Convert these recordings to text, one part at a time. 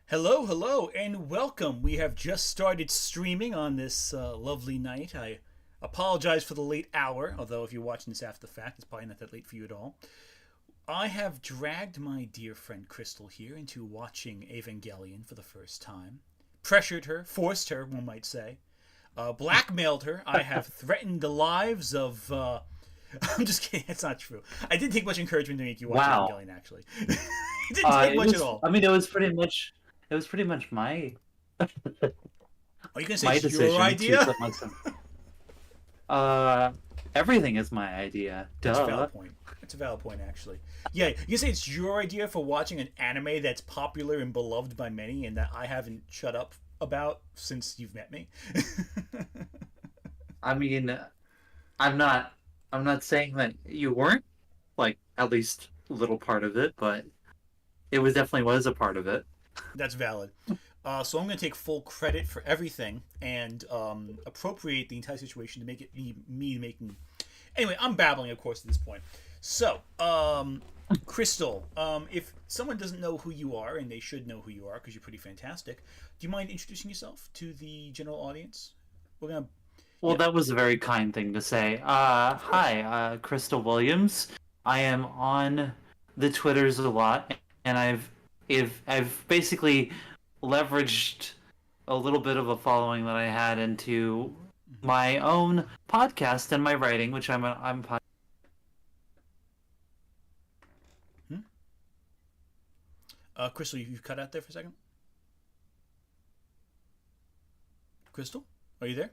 Hello, hello, and welcome. We have just started streaming on this lovely night. I apologize for the late hour, although if you're watching this after the fact, it's probably not that late for you at all. I have dragged my dear friend Chrystal here into watching Evangelion for the first time. Pressured her, forced her, one might say. Blackmailed her. I have threatened the lives of. I'm just kidding. It's not true. I didn't take much encouragement to make you watch Wow. Evangelion. Actually, it didn't take It much at was. all. I mean, it was pretty much Are you gonna say my it's your decision to idea? put myself. Uh, Everything is my idea. That's a Duh. valid point. That's a valid point, actually. Yeah, you can say it's your idea for watching an anime that's popular and beloved by many, and that I haven't shut up about since you've met me. I mean, I'm not. I'm not saying that you weren't like at least a little part of it, but it was definitely was a part of it. That's valid. So I'm going to take full credit for everything and appropriate the entire situation to make it me making. Anyway, I'm babbling, of course, at this point. So, Chrystal, if someone doesn't know who you are, and they should know who you are because you're pretty fantastic, do you mind introducing yourself to the general audience? We're gonna, Well, yeah, that was a very kind thing to say. of course. Hi, Chrystal Williams. I am on the Twitters a lot, and I've basically leveraged a little bit of a following that I had into Mm-hmm. my own podcast and my writing, which I'm Hmm? Chrystal, you cut out there for a second. Chrystal, are you there?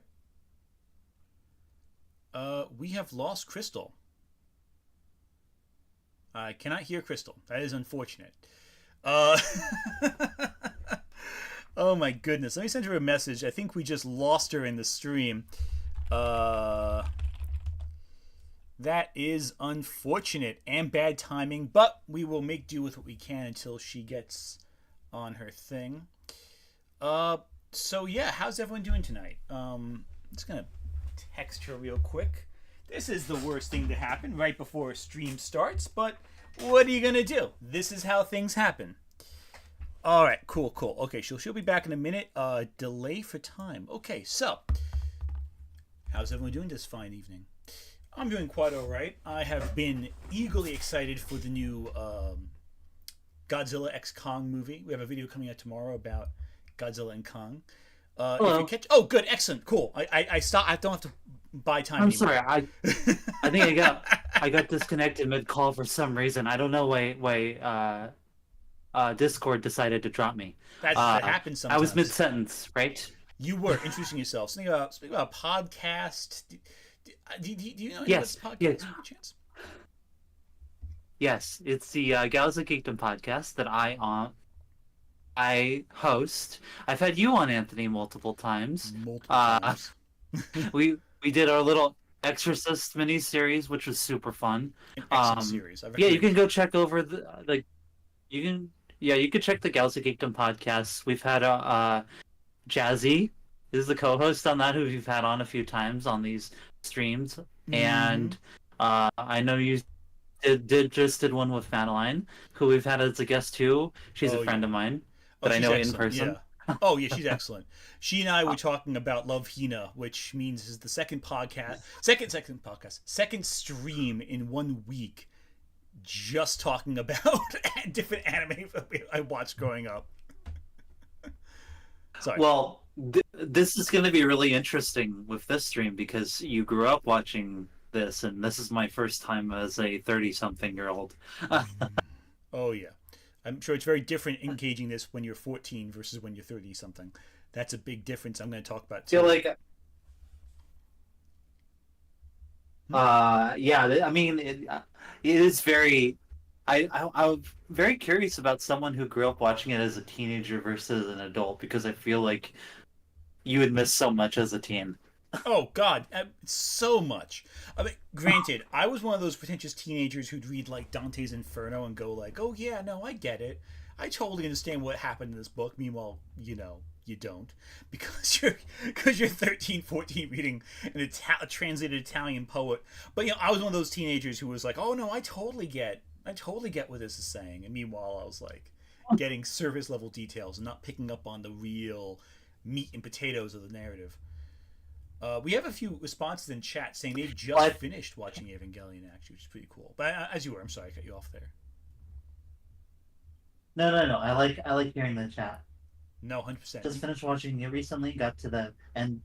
We have lost Chrystal. I cannot hear Chrystal. That is unfortunate. Uh, oh my goodness. Let me send her a message. I think we just lost her in the stream. Uh, that is unfortunate and bad timing, but we will make do with what we can until she gets on her thing. Uh, so yeah, how's everyone doing tonight? I'm just gonna text her real quick. This is the worst thing to happen right before a stream starts, but what are you gonna do? This is how things happen. All right, cool, cool. Okay, she'll be back in a minute. Delay for time. Okay, so how's everyone doing this fine evening? I'm doing quite all right. I have been eagerly excited for the new Godzilla X Kong movie. We have a video coming out tomorrow about Godzilla and Kong. If you hello. catch, oh, good, excellent, cool. I stop. I don't have to buy time I'm anymore. sorry. I think I got disconnected mid call for some reason. I don't know why Discord decided to drop me. That Uh, happens I was mid sometimes. sentence, right? You were introducing yourself. Something about podcast. Do you know any about this Yes, yeah, podcast by chance? yes. It's the Galaxy Geekdom podcast that I host. I've had you on, Anthony, multiple times. Multiple Uh, times. we did our little Exorcist mini series, which was super fun. An excellent series. I Yeah, you recommend can it. go check over the you can yeah you can check the Galaxy Geekdom podcast. We've had Jazzy is the co-host on that, who we've had on a few times on these streams, Mm-hmm. and I know you did one with Madeline, who we've had as a guest too. She's a Oh friend yeah. of mine Oh, that I she's know in excellent. person. Yeah. Oh yeah, she's excellent. She and I Uh, were talking about Love Hina, which means is the second podcast, second stream in 1 week, just talking about different anime I watched growing up. Sorry. Well, this is going to be really interesting with this stream because you grew up watching this, and this is my first time as a 30-something-year-old. Oh yeah, I'm sure it's very different engaging this when you're 14 versus when you're 30 something. That's a big difference. I'm going to talk about Feel too. like, Hmm? yeah, I mean, it is very. I'm very curious about someone who grew up watching it as a teenager versus an adult because I feel like you would miss so much as a teen. Oh God, so much. I mean, granted, I was one of those pretentious teenagers who'd read like Dante's Inferno and go like, "Oh yeah, no, I get it. I totally understand what happened in this book." Meanwhile, you don't because you're 13, 14 reading a translated Italian poet. But I was one of those teenagers who was like, "Oh no, I totally get what this is saying." And meanwhile, I was like, getting surface level details and not picking up on the real meat and potatoes of the narrative. We have a few responses in chat saying they've just But finished watching Evangelion, actually, which is pretty cool. But as you were, I'm sorry, I cut you off there. no. I like hearing the chat. No, 100%. Just finished watching it recently. Got to the end.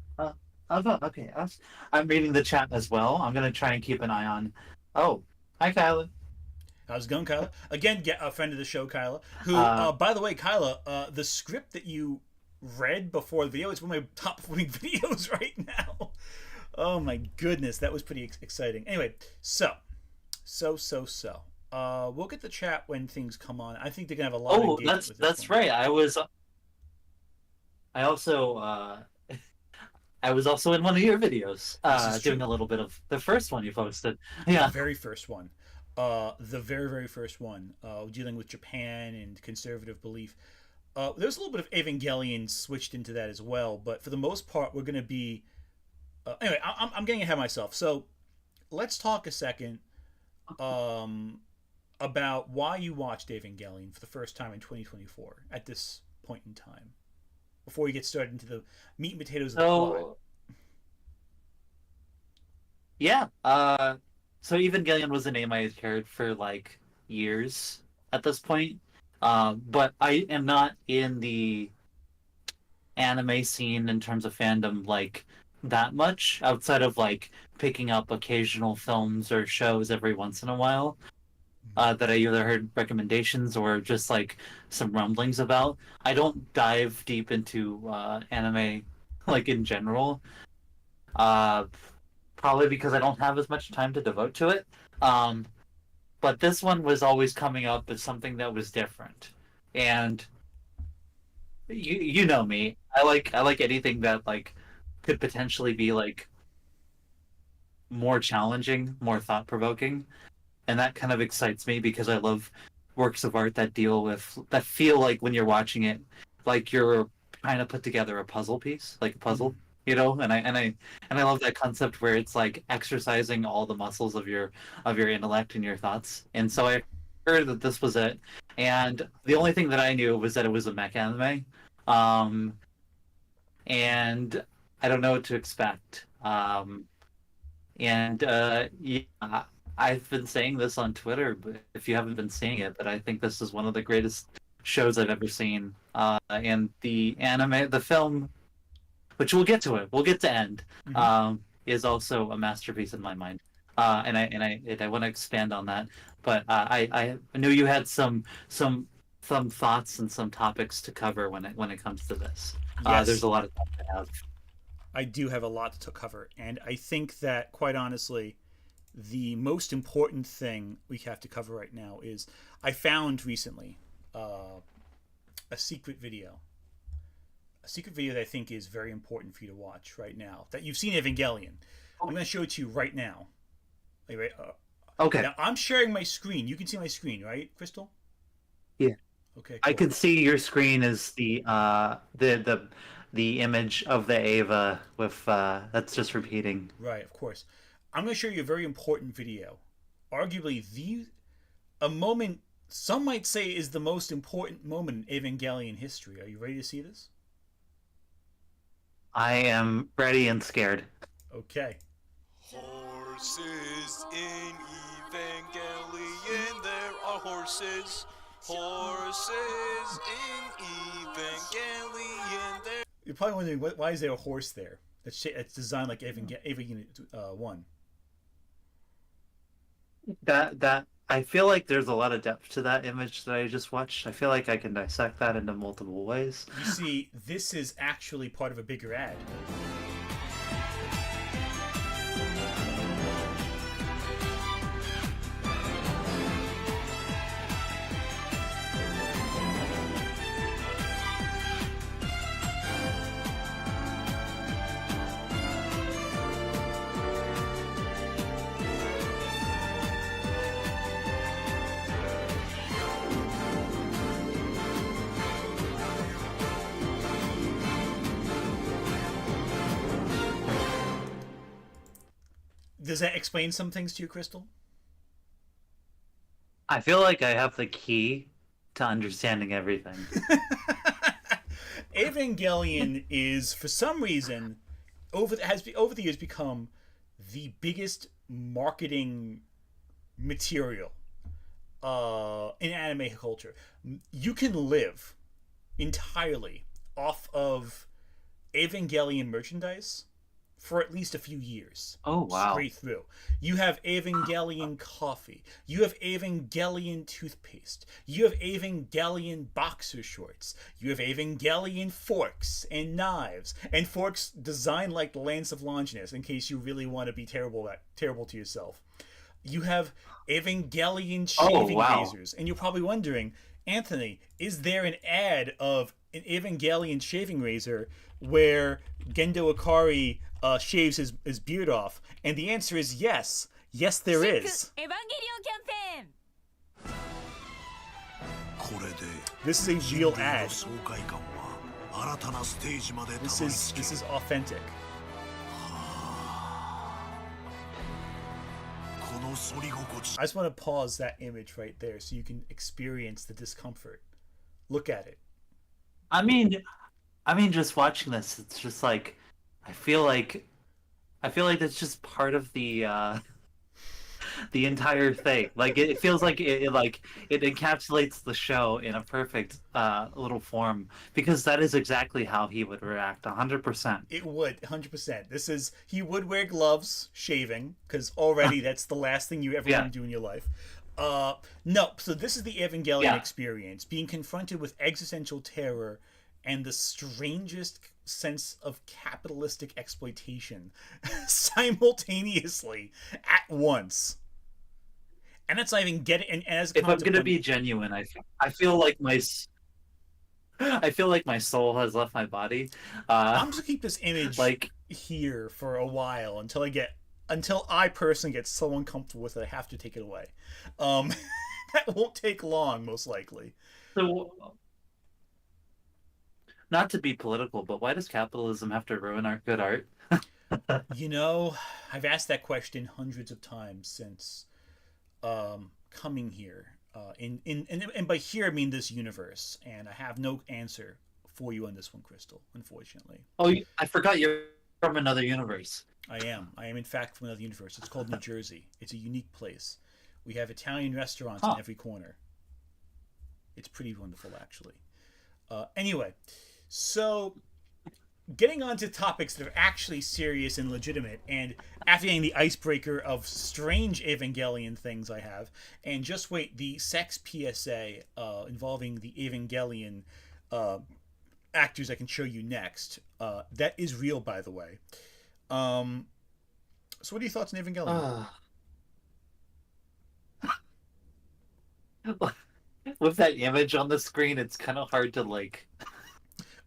Okay. I'm reading the chat as well. I'm gonna try and keep an eye on. Oh, hi, Kyla. How's it going, Kyla? Again, get a friend of the show, Kyla. Who, Uh, by the way, Kyla, the script that you read before the video is one of my top performing videos right now. Oh my goodness, that was pretty exciting. Anyway, so. We'll get the chat when things come on. I think they're gonna have a lot of oh, engagement that's with this that's one. right. I also I was also in one of your videos, This is doing true. a little bit of the first one you posted. The Yeah. very first one. The very first one, dealing with Japan and conservative belief. There's a little bit of Evangelion switched into that as well, but for the most part, we're going to be. Anyway, I'm getting ahead of myself. So let's talk a second um, about why you watched Evangelion for the first time in 2024 at this point in time, before we get started into the meat and potatoes of the plot. So yeah. So Evangelion was a name I had carried for like years at this point. But I am not in the anime scene in terms of fandom like that much outside of like picking up occasional films or shows every once in a while, that I either heard recommendations or just like some rumblings about. I don't dive deep into anime like in general, uh, probably because I don't have as much time to devote to it. Um, but this one was always coming up as something that was different, and you know me. I like anything that like could potentially be like more challenging, more thought provoking, and that kind of excites me because I love works of art that deal with that feel like when you're watching it, like you're trying to put together a puzzle piece, like a Mm-hmm. puzzle, and I love that concept where it's like exercising all the muscles of your intellect and your thoughts. And so I heard that this was it, and the only thing that I knew was that it was a mech anime, um, and I don't know what to expect. And yeah, I've been saying this on Twitter, but if you haven't been seeing it, that I think this is one of the greatest shows I've ever seen. And the anime, the film, which we'll get to it, we'll get to End, Mm-hmm. is also a masterpiece in my mind. And I want to expand on that. But I knew you had some thoughts and some topics to cover when it comes to this. There's Yes, a lot of stuff to have. I do have a lot to cover, and I think that, quite honestly, the most important thing we have to cover right now is I found recently uh, a secret video. A secret video that I think is very important for you to watch right now. That you've seen Evangelion. I'm going to show it to you right now. Anyway, Okay. now I'm sharing my screen. You can see my screen, right, Crystal? Yeah. Okay, I cool. can see your screen is the image of the Ava with that's just repeating. Right, of course. I'm going to show you a very important video. Arguably, a moment some might say is the most important moment in Evangelion history. Are you ready to see this? I am ready and scared. Okay. Horses in Evangelion, there are horses. Horses in Evangelion, there. You're probably wondering why is there a horse there? That's designed like Evangelion 1. That I feel like there's a lot of depth to that image that I just watched. I feel like I can dissect that into multiple ways. You see, this is actually part of a bigger ad. Does that explain some things to you, Crystal? I feel like I have the key to understanding everything. Evangelion is, for some reason, over the years become the biggest marketing material in anime culture. You can live entirely off of Evangelion merchandise for at least a few years. Oh, wow. Straight through. You have Evangelion coffee. You have Evangelion toothpaste. You have Evangelion boxer shorts. You have Evangelion forks and knives. And forks designed like the Lance of Longinus, in case you really want to be terrible to yourself. You have Evangelion shaving razors. And you're probably wondering, Anthony, is there an ad of an Evangelion shaving razor where Gendo Ikari shaves his beard off? And the answer is yes. Yes, there is. This is a real ad. This is authentic. I just want to pause that image right there so you can experience the discomfort. Look at it. I mean, just watching this, it's just like, I feel like that's just part of the entire thing. Like it feels like it encapsulates the show in a perfect little form, because that is exactly how he would react 100%. It would 100%. He would wear gloves shaving, because already that's the last thing you ever want to do in your life. No, so this is the Evangelion experience, being confronted with existential terror and the strangest sense of capitalistic exploitation simultaneously at once. And that's not even getting. And as if I'm gonna be genuine, I feel like my soul has left my body. I'm just gonna keep this image here for a while until I personally get so uncomfortable with it I have to take it away. That won't take long, most likely. So, not to be political, but why does capitalism have to ruin our good art? I've asked that question hundreds of times since coming here. And by here I mean this universe, and I have no answer for you on this one, Chrystal, unfortunately. Oh, I forgot you're from another universe. I am in fact from another universe. It's called New Jersey. It's a unique place. We have Italian restaurants in every corner. It's pretty wonderful, actually. Anyway, so getting on to topics that are actually serious and legitimate, and after getting the icebreaker of strange Evangelion things I have, and just wait, the sex PSA involving the Evangelion actors I can show you next. That is real, by the way. So what are your thoughts on Evangelion? With that image on the screen, it's kind of hard to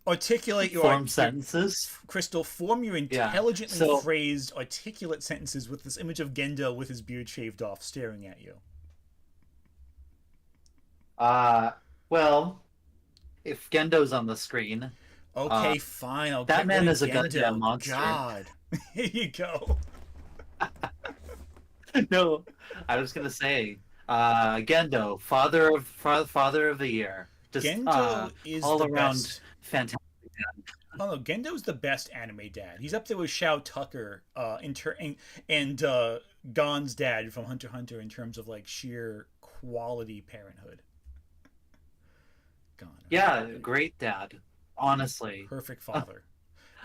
articulate your form sentences. Chrystal, form your intelligently phrased, articulate sentences with this image of Gendo with his beard shaved off, staring at you. Well, if Gendo's on the screen, okay, fine. That man is a goddamn monster. God, here you go. No, I was gonna say, Gendo, father of the year. Just Gendo is all the around best. Fantastic. Oh no, Gendo's the best anime dad. He's up there with Shao Tucker, and Gon's dad from Hunter x Hunter in terms of sheer quality parenthood. Gon. Yeah, great dad. Honestly, perfect father.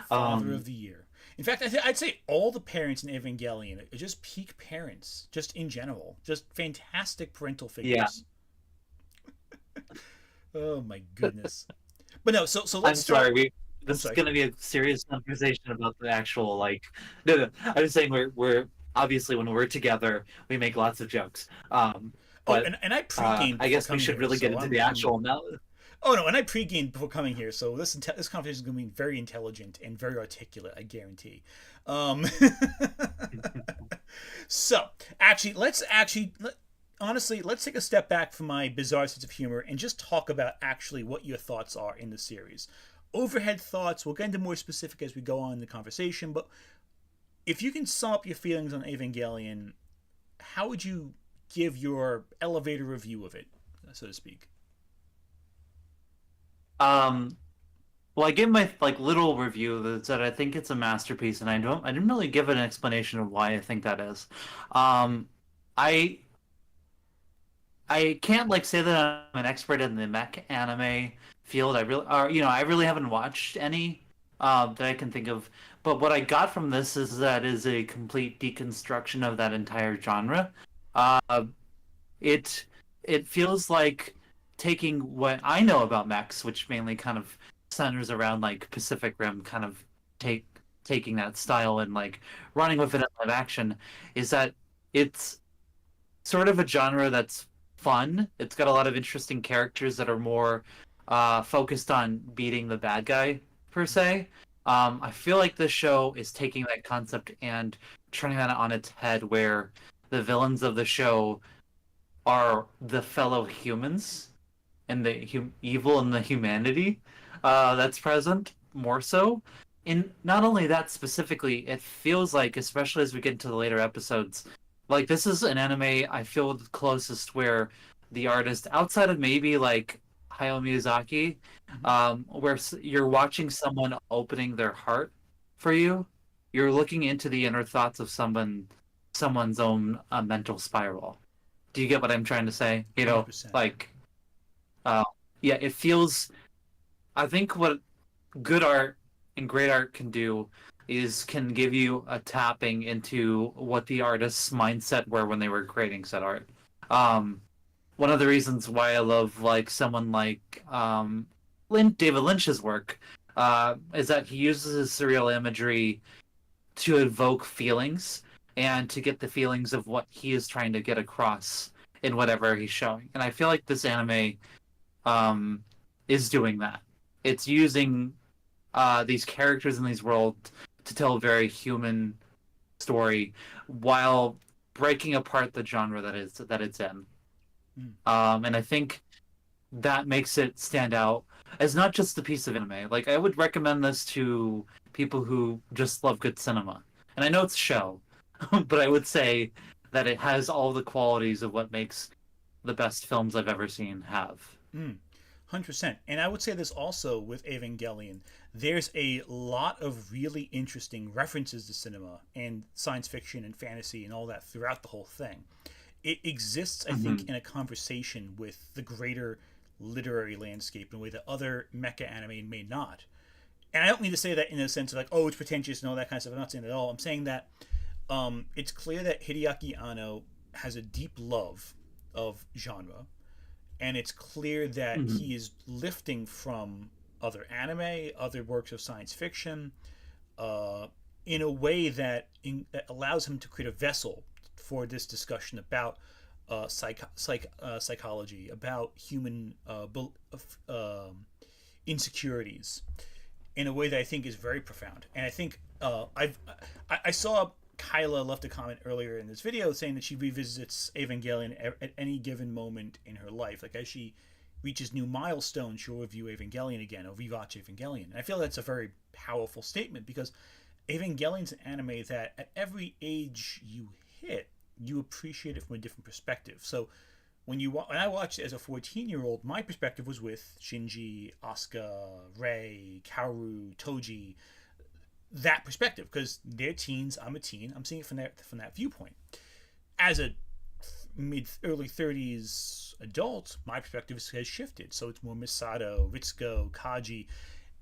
Father of the year. In fact, I'd say all the parents in Evangelion are just peak parents, just in general, just fantastic parental figures. Yeah. Oh my goodness. But no, so let's start. This is going to be a serious conversation about the actual No, I was saying we're obviously when we're together we make lots of jokes. But and I pre-gamed. I guess we should really get into the actual now. Oh no, and I pre-gamed before coming here, so this conversation is going to be very intelligent and very articulate, I guarantee. So let's take a step back from my bizarre sense of humor and just talk about actually what your thoughts are in the series. Overhead thoughts. We'll get into more specific as we go on in the conversation, but if you can sum up your feelings on Evangelion, how would you give your elevator review of it, so to speak? Um, well, I gave my like little review that said I think it's a masterpiece, and I didn't really give an explanation of why I think that is. Um, I I can't like say that I'm an expert in the mech anime field. I really haven't watched any that I can think of. But what I got from this is that is a complete deconstruction of that entire genre. Uh, it it feels like taking what I know about mechs, which mainly kind of centers around like Pacific Rim, kind of take taking that style and like running with it in live action, is that it's sort of a genre that's fun. It's got a lot of interesting characters that are more focused on beating the bad guy per se. I feel like this show is taking that concept and turning that on its head, where the villains of the show are the fellow humans and the evil and the humanity that's present more so. And not only that specifically, it feels like, especially as we get into the later episodes, like this is an anime I feel the closest where the artist, outside of maybe like Hayao Miyazaki, where you're watching someone opening their heart for you. You're looking into the inner thoughts of someone's own mental spiral. Do you get what I'm trying to say? You know, 100%. like, uh, yeah, it feels. I think what good art and great art can do is can give you a tapping into what the artist's mindset were when they were creating said art. Um, One of the reasons why I love like someone like David Lynch's work is that he uses his surreal imagery to evoke feelings and to get the feelings of what he is trying to get across in whatever he's showing. And I feel like this anime um, is doing that. It's using these characters in these worlds to tell a very human story while breaking apart the genre that it's in. Mm. And I think that makes it stand out as not just a piece of anime. Like I would recommend this to people who just love good cinema. And I know it's a show, but I would say that it has all the qualities of what makes the best films I've ever seen have. 100%. And I would say this also with Evangelion. There's a lot of really interesting references to cinema and science fiction and fantasy and all that throughout the whole thing. It exists, I think, in a conversation with the greater literary landscape in a way that other mecha anime may not. And I don't mean to say that in a sense of like, oh, it's pretentious and all that kind of stuff. I'm not saying that at all. I'm saying that it's clear that Hideaki Anno has a deep love of genre, and it's clear that he is lifting from other anime, other works of science fiction, in a way that allows him to create a vessel for this discussion about psychology, about human insecurities, in a way that I think is very profound. And I think I saw Kyla left a comment earlier in this video saying that she revisits Evangelion at any given moment in her life. Like as she reaches new milestones, she'll review Evangelion again or rewatch Evangelion. And I feel that's a very powerful statement because Evangelion's an anime that at every age you hit, you appreciate it from a different perspective. So when I watched it as a 14-year-old, my perspective was with Shinji, Asuka, Rei, Kaoru, Toji, that perspective, because they're teens, I'm a teen, I'm seeing it from that viewpoint. As a early 30s adult, my perspective has shifted, so it's more Misato, Ritsuko, Kaji,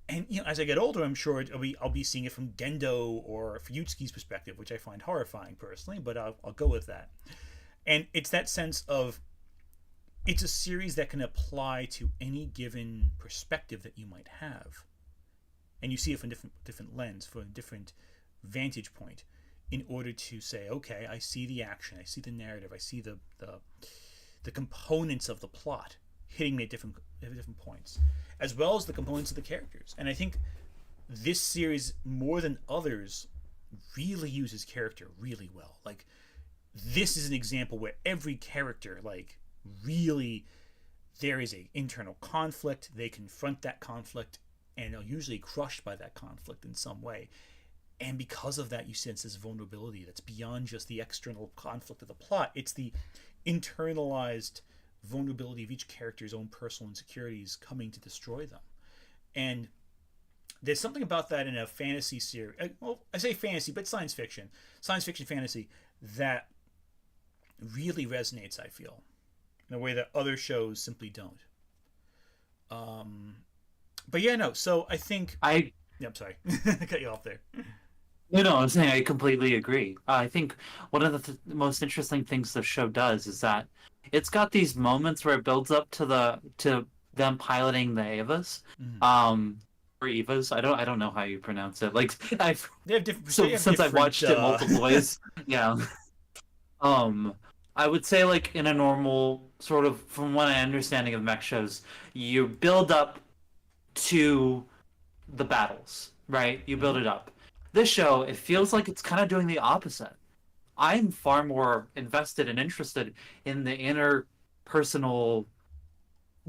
and as I get older, I'm sure I'll be seeing it from Gendo or Fuyutsuki's perspective, which I find horrifying personally, but I'll go with that. And it's that sense of it's a series that can apply to any given perspective that you might have, and you see it from different lens, from a different vantage point, in order to say, okay, I see the action, I see the narrative, I see the components of the plot hitting me at different points, as well as the components of the characters. And I think this series, more than others, really uses character really well. Like this is an example where every character, like, really, there is a internal conflict. They confront that conflict and are usually crushed by that conflict in some way. And because of that, you sense this vulnerability that's beyond just the external conflict of the plot. It's the internalized vulnerability of each character's own personal insecurities coming to destroy them. And there's something about that in a fantasy series. Well, I say fantasy, but science fiction fantasy, that really resonates, I feel, in a way that other shows simply don't. But yeah, no. So I think yeah, I'm sorry, I cut you off there. No, I'm saying I completely agree. I think one of the most interesting things the show does is that it's got these moments where it builds up to them piloting the Evas, Mm. or Evas. I don't know how you pronounce it. Like I've They have different. so They have since I've different. watched it multiple ways, yeah. I would say like in a normal sort of, from what I understanding of mech shows, you build up to the battles, right? You build it up. This show, it feels like it's kind of doing the opposite. I'm far more invested and interested in the interpersonal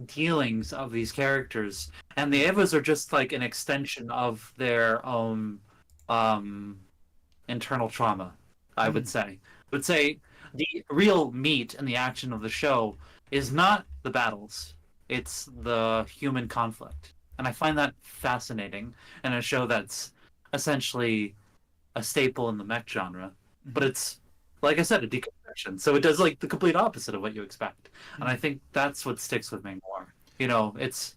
dealings of these characters, and the Evas are just like an extension of their own um, internal trauma. I would Mm. say. I would say the real meat and the action of the show is not the battles; it's the human conflict, and I find that fascinating in a show that's essentially a staple in the mech genre. But Mhm. it's, like I said, a deconstruction. So it does like the complete opposite of what you expect. And I Mhm. think that's what sticks with me more. You know, it's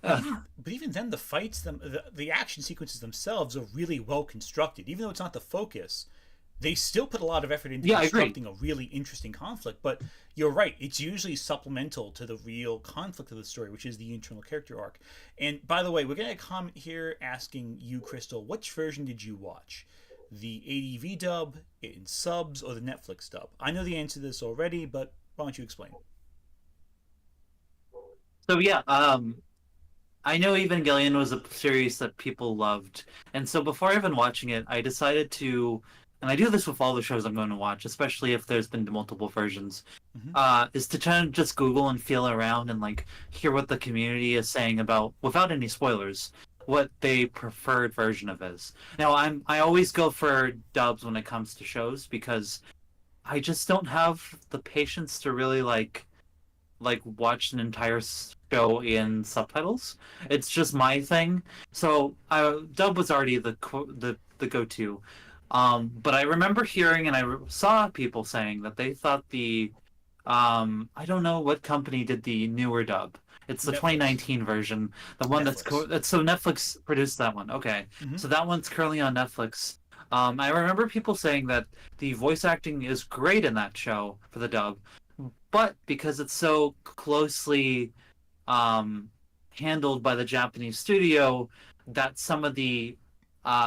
But uh, even then, the fights, the action sequences themselves are really well constructed. Even though it's not the focus, they still put a lot of effort into yeah, I agree. constructing a really interesting conflict. But you're right; it's usually supplemental to the real conflict of the story, which is the internal character arc. And by the way, we're getting a comment here asking you, Crystal, which version did you watch? The ADV dub in subs or the Netflix dub? I know the answer to this already, but why don't you explain? So yeah, I know Evangelion was a series that people loved, and so before even watching it, I decided to, and I do this with all the shows I'm going to watch, especially if there's been multiple versions, Mm-hmm. is to try and just Google and feel around and like hear what the community is saying about, without any spoilers, what they preferred version of is. Now, I always go for dubs when it comes to shows because I just don't have the patience to really like watch an entire show in subtitles. It's just my thing. So dub was already the go to. But I remember hearing and saw people saying that they thought the I don't know what company did the newer dub. It's the Netflix. 2019 version, the one Netflix. that's so Netflix produced that one. Okay, Mm-hmm. so that one's currently on Netflix. I remember people saying that the voice acting is great in that show for the dub, but because it's so closely um, handled by the Japanese studio, that some of the uh,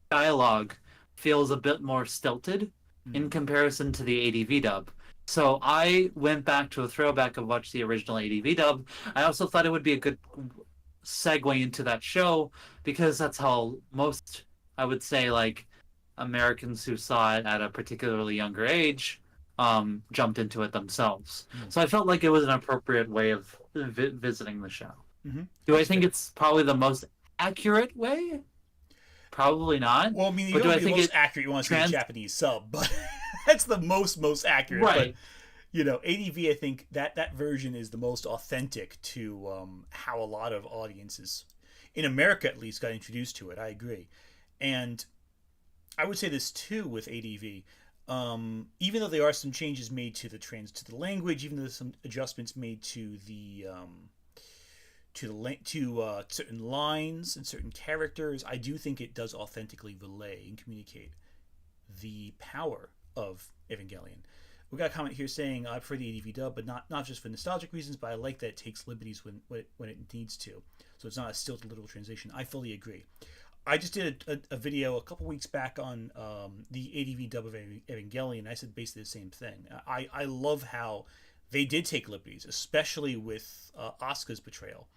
dialogue feels a bit more stilted in Mm. comparison to the ADV dub. So I went back to a throwback of watch the original ADV dub. I also thought it would be a good segue into that show because that's how most, I would say, like Americans who saw it at a particularly younger age jumped into it themselves. Mm. So I felt like it was an appropriate way of visiting the show. Mm-hmm. Do I That's think fair. it's probably the most accurate way? Probably not. Well, I mean, you But don't do want I to be the think most it accurate. You want to see the trans Japanese sub, but that's the most accurate. But right? ADV, I think that version is the most authentic to how a lot of audiences in America, at least, got introduced to it. I agree, and I would say this too with ADV. Even though there are some changes made to the language, even though there's some adjustments made to certain lines and certain characters, I do think it does authentically relay and communicate the power of Evangelion. We got a comment here saying I prefer the ADV dub, but not just for nostalgic reasons, but I like that it takes liberties when it needs to. So it's not a stilted literal translation. I fully agree. I just did a video a couple weeks back on the ADV dub of Evangelion. I said basically the same thing. I love how they did take liberties, especially with Asuka's betrayal.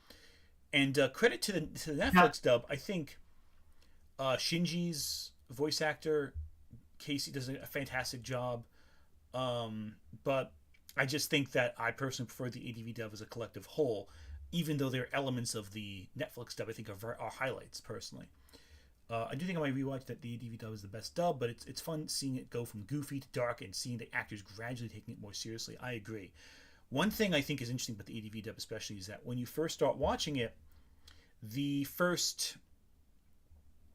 And credit to the Yeah. Netflix dub. I think Shinji's voice actor Casey does a fantastic job. But I just think that I personally prefer the ADV dub as a collective whole, even though there are elements of the Netflix dub I think are highlights personally. I do think on my rewatch that the ADV dub is the best dub, but it's fun seeing it go from goofy to dark and seeing the actors gradually taking it more seriously. I agree. One thing I think is interesting about the ADV dub, especially, is that when you first start watching it, the first,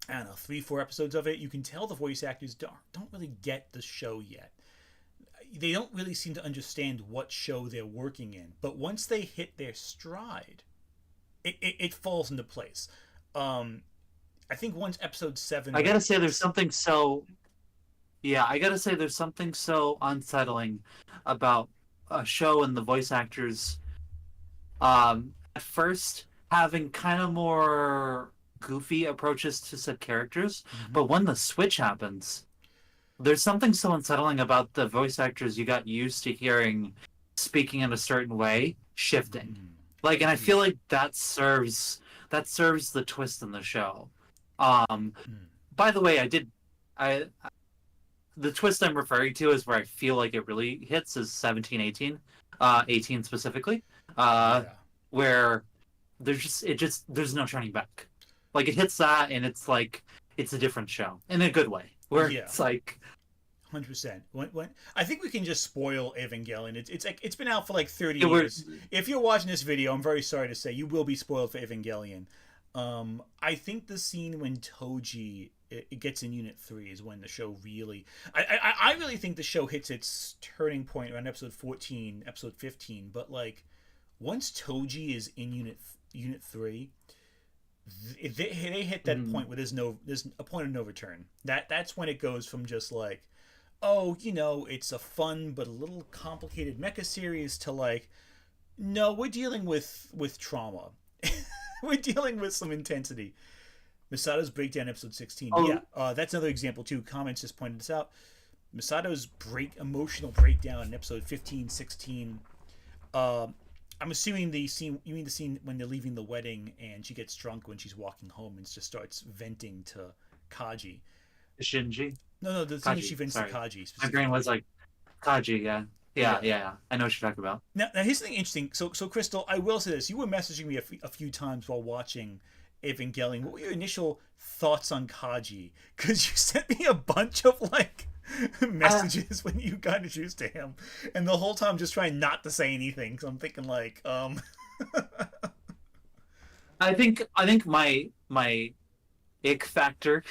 I don't know, 3-4 episodes of it, you can tell the voice actors don't really get the show yet. They don't really seem to understand what show they're working in. But once they hit their stride, it falls into place. I think once episode 7... I gotta say, there's something so... Yeah, I gotta say, there's something so unsettling about a show and the voice actors, at first having kind of more goofy approaches to said characters, but when the switch happens, there's something so unsettling about the voice actors you got used to hearing speaking in a certain way shifting. Like, and I feel like that serves the twist in the show. By the way, the twist I'm referring to is where I feel like it really hits is 17, 18, 18 specifically, where there's no turning back. Like, it hits that, and it's like it's a different show in a good way. Where it's like 100%. When I think we can just spoil Evangelion. It's been out for like 30 years. If you're watching this video, I'm very sorry to say you will be spoiled for Evangelion. I think the scene when Toji it gets in Unit 3 is when the show really... I really think the show hits its turning point around episode 14, episode 15. But like, once Toji is in Unit 3, they hit that point where there's a point of no return. That's when it goes from just like, oh, it's a fun but a little complicated mecha series to like, no, we're dealing with trauma. We're dealing with some intensity. Misato's breakdown, episode 16. That's another example too. Comments just pointed this out. Misato's emotional breakdown in episode 15, 16. I'm assuming you mean the scene when they're leaving the wedding and she gets drunk when she's walking home and just starts venting to Kaji. Shinji? No, the scene she vents to Kaji. My brain was like, Kaji, yeah. Yeah. I know what you're talking about. Now here's something interesting. So Chrystal, I will say this. You were messaging me a few times while watching Evangelion. What were your initial thoughts on Kaji? Because you sent me a bunch of like messages when you got introduced to him, and the whole time just trying not to say anything. So I'm thinking like, I think my ick factor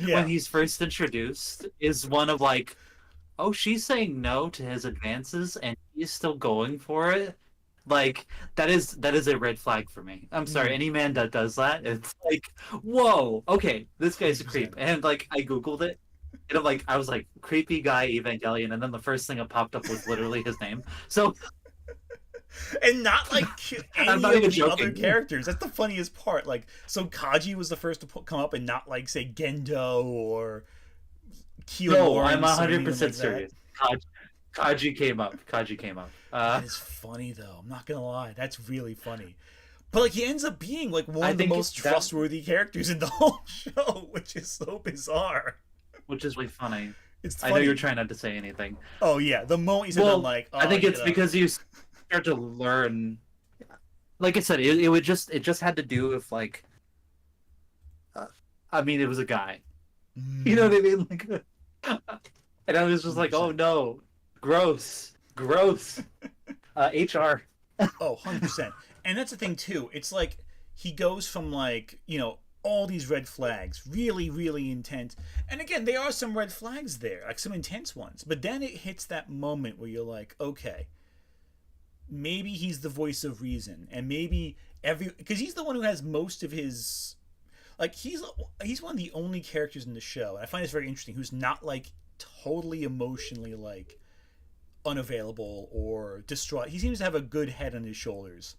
when he's first introduced is one of like, oh, she's saying no to his advances and he's still going for it. Like, that is a red flag for me. I'm sorry, any man that does that, it's like, whoa, okay, this guy's a creep. And like, I googled it, and I was like, creepy guy Evangelion, and then the first thing that popped up was literally his name. So, and not like any I'm not of even the joking. other characters. That's the funniest part. Like, so Kaji was the first to come up, and not like say Gendo or Kyo. No, I'm 100% serious. Kaji came up. That is funny though. I'm not gonna lie. That's really funny. But like, he ends up being like one of the most trustworthy characters in the whole show, which is so bizarre. Which is really funny. It's funny. I know you're trying not to say anything. Oh yeah, the moment you said that, I'm like, oh, I think it's because you start to learn. Like I said, it just had to do with like. I mean, it was a guy. You know what I mean? Like, and I was just like, oh no, gross. HR. Oh, 100%. And that's the thing too. It's like he goes from like, all these red flags, really, really intense. And again, there are some red flags there, like some intense ones. But then it hits that moment where you're like, okay, maybe he's the voice of reason, and maybe because he's the one who has most of his, like, he's one of the only characters in the show, and I find this very interesting, who's not like totally emotionally like unavailable or distraught. He seems to have a good head on his shoulders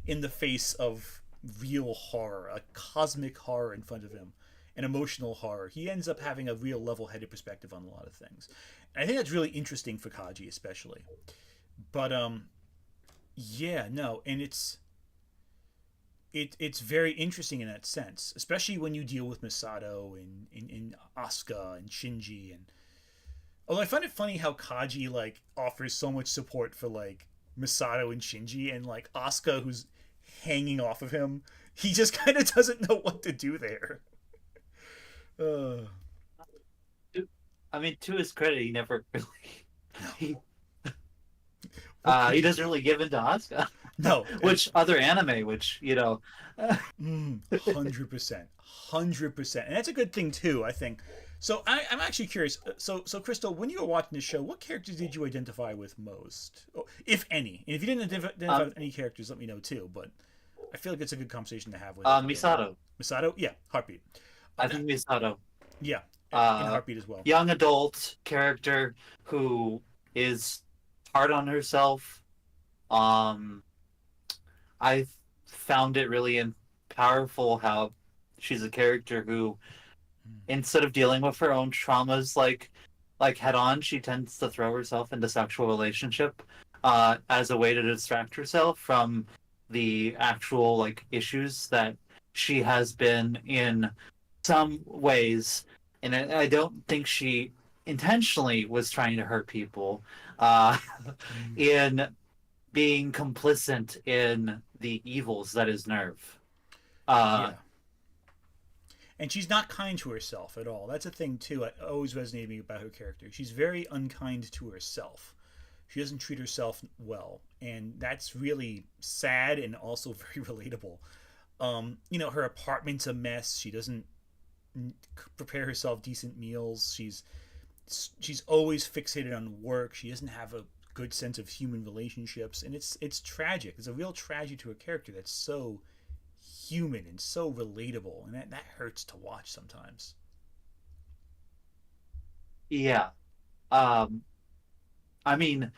in the face of real horror, a cosmic horror in front of him, an emotional horror. He ends up having a real level-headed perspective on a lot of things. And I think that's really interesting for Kaji especially. But yeah, no, and it's very interesting in that sense, especially when you deal with Misato and Asuka and Shinji. And although I find it funny how Kaji like offers so much support for like Misato and Shinji, and like Asuka, who's hanging off of him, he just kind of doesn't know what to do there. I mean, to his credit, he never really he doesn't really give in to Asuka. No, Which other anime, which 100%, 100%, and that's a good thing too, I think. So I'm actually curious. So Crystal, when you were watching the show, what characters did you identify with most, if any? And if you didn't identify with any characters, let me know too. But I feel like it's a good conversation to have with Misato. Misato, yeah, Heartbeat. I think Misato. Yeah, in Uh, Heartbeat as well. Young adult character who is hard on herself. Um, I found it really powerful how she's a character who, instead of dealing with her own traumas like head on, she tends to throw herself into sexual relationship as a way to distract herself from the actual like issues that she has been in some ways. And I don't think she intentionally was trying to hurt people in being complicit in the evils that is Nerve. Yeah. And she's not kind to herself at all. That's a thing too. It always resonated me about her character. She's very unkind to herself. She doesn't treat herself well, and that's really sad and also very relatable. Her apartment's a mess. She doesn't prepare herself decent meals. She's always fixated on work. She doesn't have a good sense of human relationships, and it's tragic. It's a real tragedy to a character that's so human and so relatable, and that hurts to watch sometimes. Yeah. Um, I mean,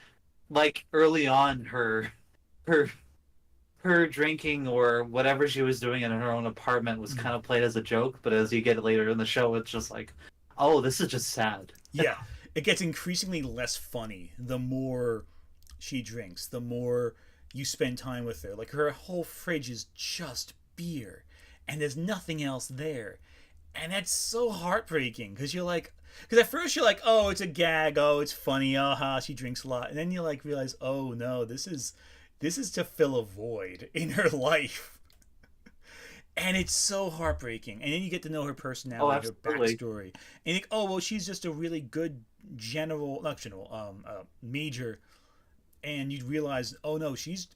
like early on, her her drinking or whatever she was doing in her own apartment was kind of played as a joke, but as you get later in the show, it's just like, oh, this is just sad. Yeah, it gets increasingly less funny the more she drinks, the more you spend time with her. Like her whole fridge is just beer, and there's nothing else there, and that's so heartbreaking because at first you're like, oh, it's a gag, oh, it's funny, aha, she drinks a lot, and then you like realize, oh no, this is to fill a void in her life. And it's so heartbreaking. And then you get to know her personality, her backstory. And you think, oh, well, she's just a really good major. And you'd realize, oh no, she's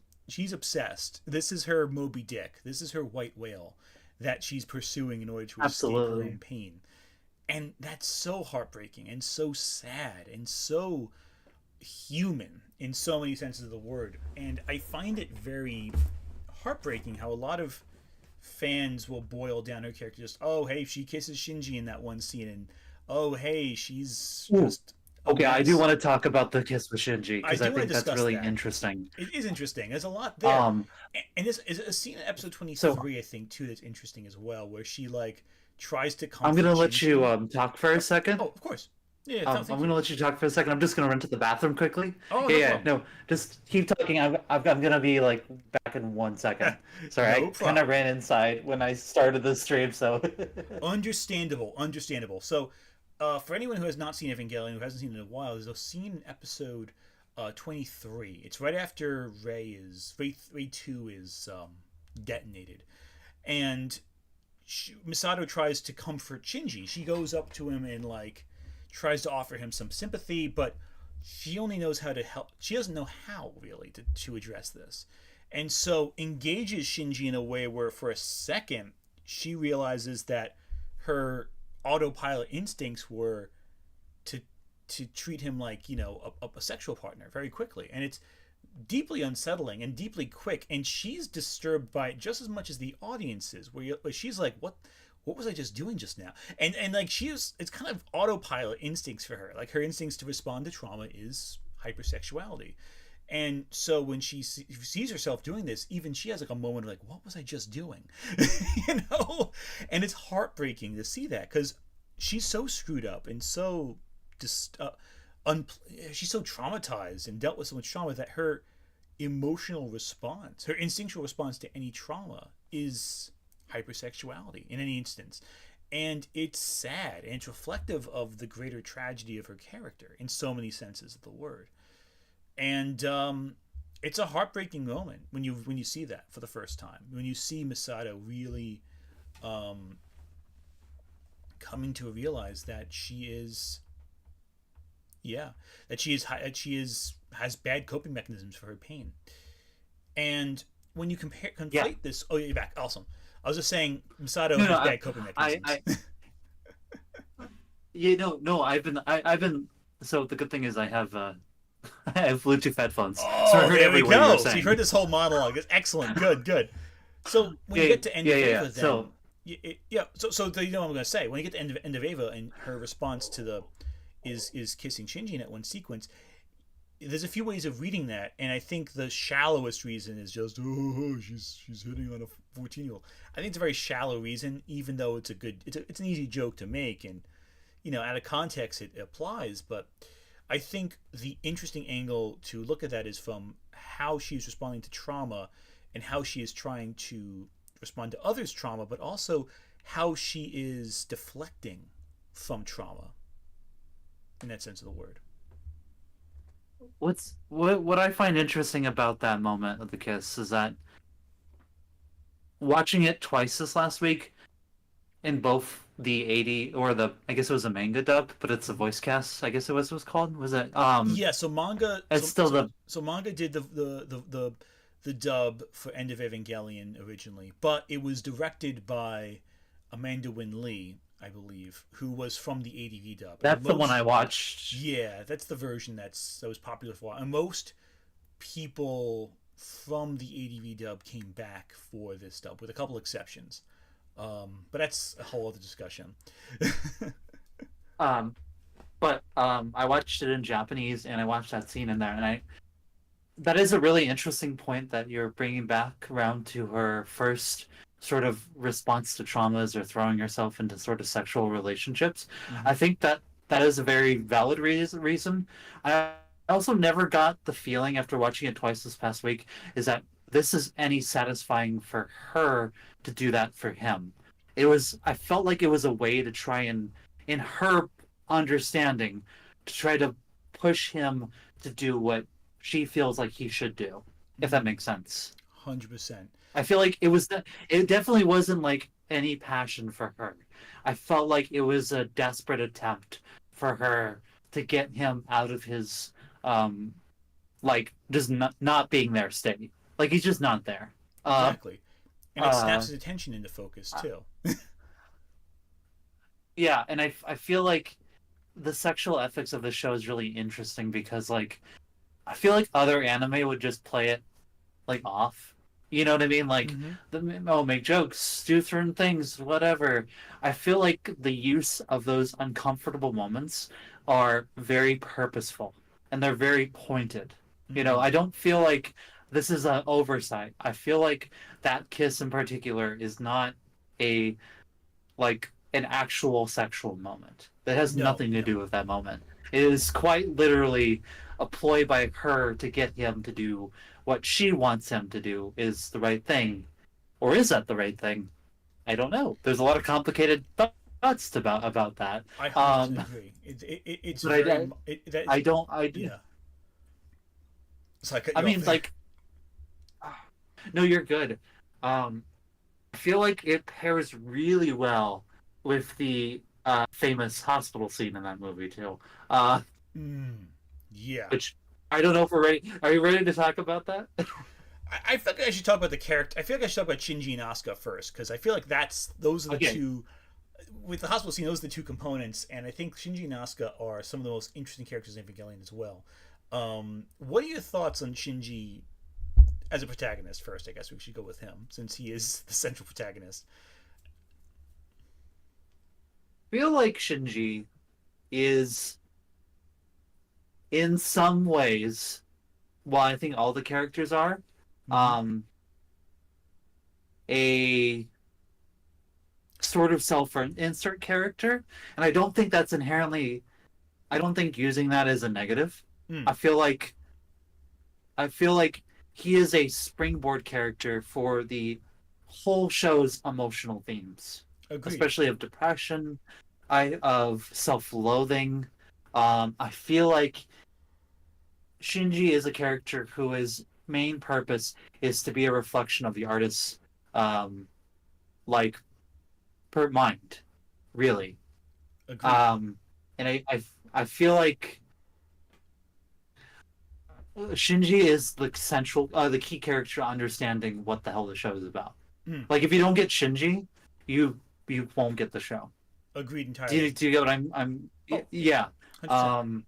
obsessed. This is her Moby Dick. This is her white whale that she's pursuing in order to escape her own pain. And that's so heartbreaking and so sad and so human in so many senses of the word. And I find it very heartbreaking how a lot of fans will boil down her character just, oh hey, she kisses Shinji in that one scene, and oh hey, she's just okay. I do want to talk about the kiss with Shinji because I think that's really interesting. It is interesting. There's a lot there, and there's a scene in episode 23, I think, too, that's interesting as well, where she like tries to comfort I'm gonna let Shinji. you talk for a second. Oh, of course. Yeah, I'm gonna let you talk for a second. I'm just gonna run to the bathroom quickly. Oh, no, just keep talking. I'm gonna be like back in 1 second. Sorry, No I kind of ran inside when I started the stream, so. Understandable. So, for anyone who has not seen Evangelion, who hasn't seen it in a while, there's a scene in episode 23. It's right after Rei 2 is detonated, and Misato tries to comfort Shinji. She goes up to him and like tries to offer him some sympathy, but she only knows how to help. She doesn't know how really to address this, and so engages Shinji in a way where for a second she realizes that her autopilot instincts were to treat him like a sexual partner very quickly, and it's deeply unsettling and deeply quick, and she's disturbed by it just as much as the audience is, where she's like, what was I just doing just now? And like it's kind of autopilot instincts for her. Like her instincts to respond to trauma is hypersexuality. And so when she sees herself doing this, even she has like a moment of like, what was I just doing? And it's heartbreaking to see that because she's so screwed up and so she's so traumatized and dealt with so much trauma that her emotional response, her instinctual response to any trauma is hypersexuality in any instance. And it's sad and it's reflective of the greater tragedy of her character in so many senses of the word. And it's a heartbreaking moment when you see that for the first time, when you see Misato really coming to realize that she has bad coping mechanisms for her pain. And when you conflate Yeah. this, oh, you're back, awesome. I was just saying Misato No, has no, bad coping mechanisms. no, I've been. So the good thing is I have I have Bluetooth headphones, so I Oh, heard there we every word you were go. So you've saying. heard this whole monologue. It's excellent. Good, good. So when you Yeah, get to End yeah, of yeah, yeah. Eva, So then yeah. So you know what I'm going to say. When you get to End of Eva and her response to the is kissing Shinji in that one sequence, there's a few ways of reading that, and I think the shallowest reason is just she's hitting on a 14-year-old. I think it's a very shallow reason, even though it's an easy joke to make, and out of context it applies. But I think the interesting angle to look at that is from how she's responding to trauma, and how she is trying to respond to others' trauma, but also how she is deflecting from trauma, in that sense of the word. what I find interesting about that moment of the kiss is that watching it twice this last week in both the 80 or the I guess it was a manga dub, but it's a voice cast. I guess it was called. Was it? Yeah, so manga. It's still the So manga did the dub for End of Evangelion originally, but it was directed by Amanda Wynn Lee, I believe, who was from the ADV dub. that's the one I watched. Yeah, that's the version that was popular for a while. And most people from the ADV dub came back for this dub, with a couple exceptions. But that's a whole other discussion. I watched it in Japanese and I watched that scene in there, and that is a really interesting point that you're bringing back around to her first sort of response to traumas or throwing herself into sort of sexual relationships. Mm-hmm. I think that is a very valid reason. I also never got the feeling after watching it twice this past week is that this is any satisfying for her to do that for him. I felt like it was a way to try and, in her understanding, to try to push him to do what she feels like he should do, if that makes sense. 100%. I feel like it definitely wasn't like any passion for her. I felt like it was a desperate attempt for her to get him out of his like just not being there state. Like he's just not there. Exactly. And it snaps his attention into focus too. Yeah, and I feel like the sexual ethics of the show is really interesting because like I feel like other anime would just play it like off. You know what I mean? Like, make jokes, do certain things, whatever. I feel like the use of those uncomfortable moments are very purposeful and they're very pointed. You know, I don't feel like this is an oversight. I feel like that kiss in particular is not a like an actual sexual moment. That has nothing to do with that moment. It is quite literally a ploy by her to get him to do what she wants him to do is the right thing. Or is that the right thing? I don't know. There's a lot of complicated thoughts about that. I 100% agree. It's very... I don't... Yeah. So I mean, like... No, you're good. I feel like it pairs really well with the famous hospital scene in that movie, too. Yeah. Which... I don't know if we're ready. Are you ready to talk about that? I feel like I should talk about the character. I feel like I should talk about Shinji and Asuka first, because I feel like those are the two. With the hospital scene, those are the two components, and I think Shinji and Asuka are some of the most interesting characters in Evangelion as well. What are your thoughts on Shinji as a protagonist first? I guess we should go with him, since he is the central protagonist. I feel like Shinji is, in some ways, while I think all the characters are, a sort of self-insert character, and I don't think that's inherently. I don't think using that is a negative. I feel like he is a springboard character for the whole show's emotional themes, especially of depression, of self-loathing. I feel like Shinji is a character whose main purpose is to be a reflection of the artist's mind, really. Agreed. And I feel like Shinji is the central, the key character understanding what the hell the show is about. Mm. Like, if you don't get Shinji, you you won't get the show. Agreed Do you, entirely. do you get what I'm? Oh, Yeah. 100%. Um,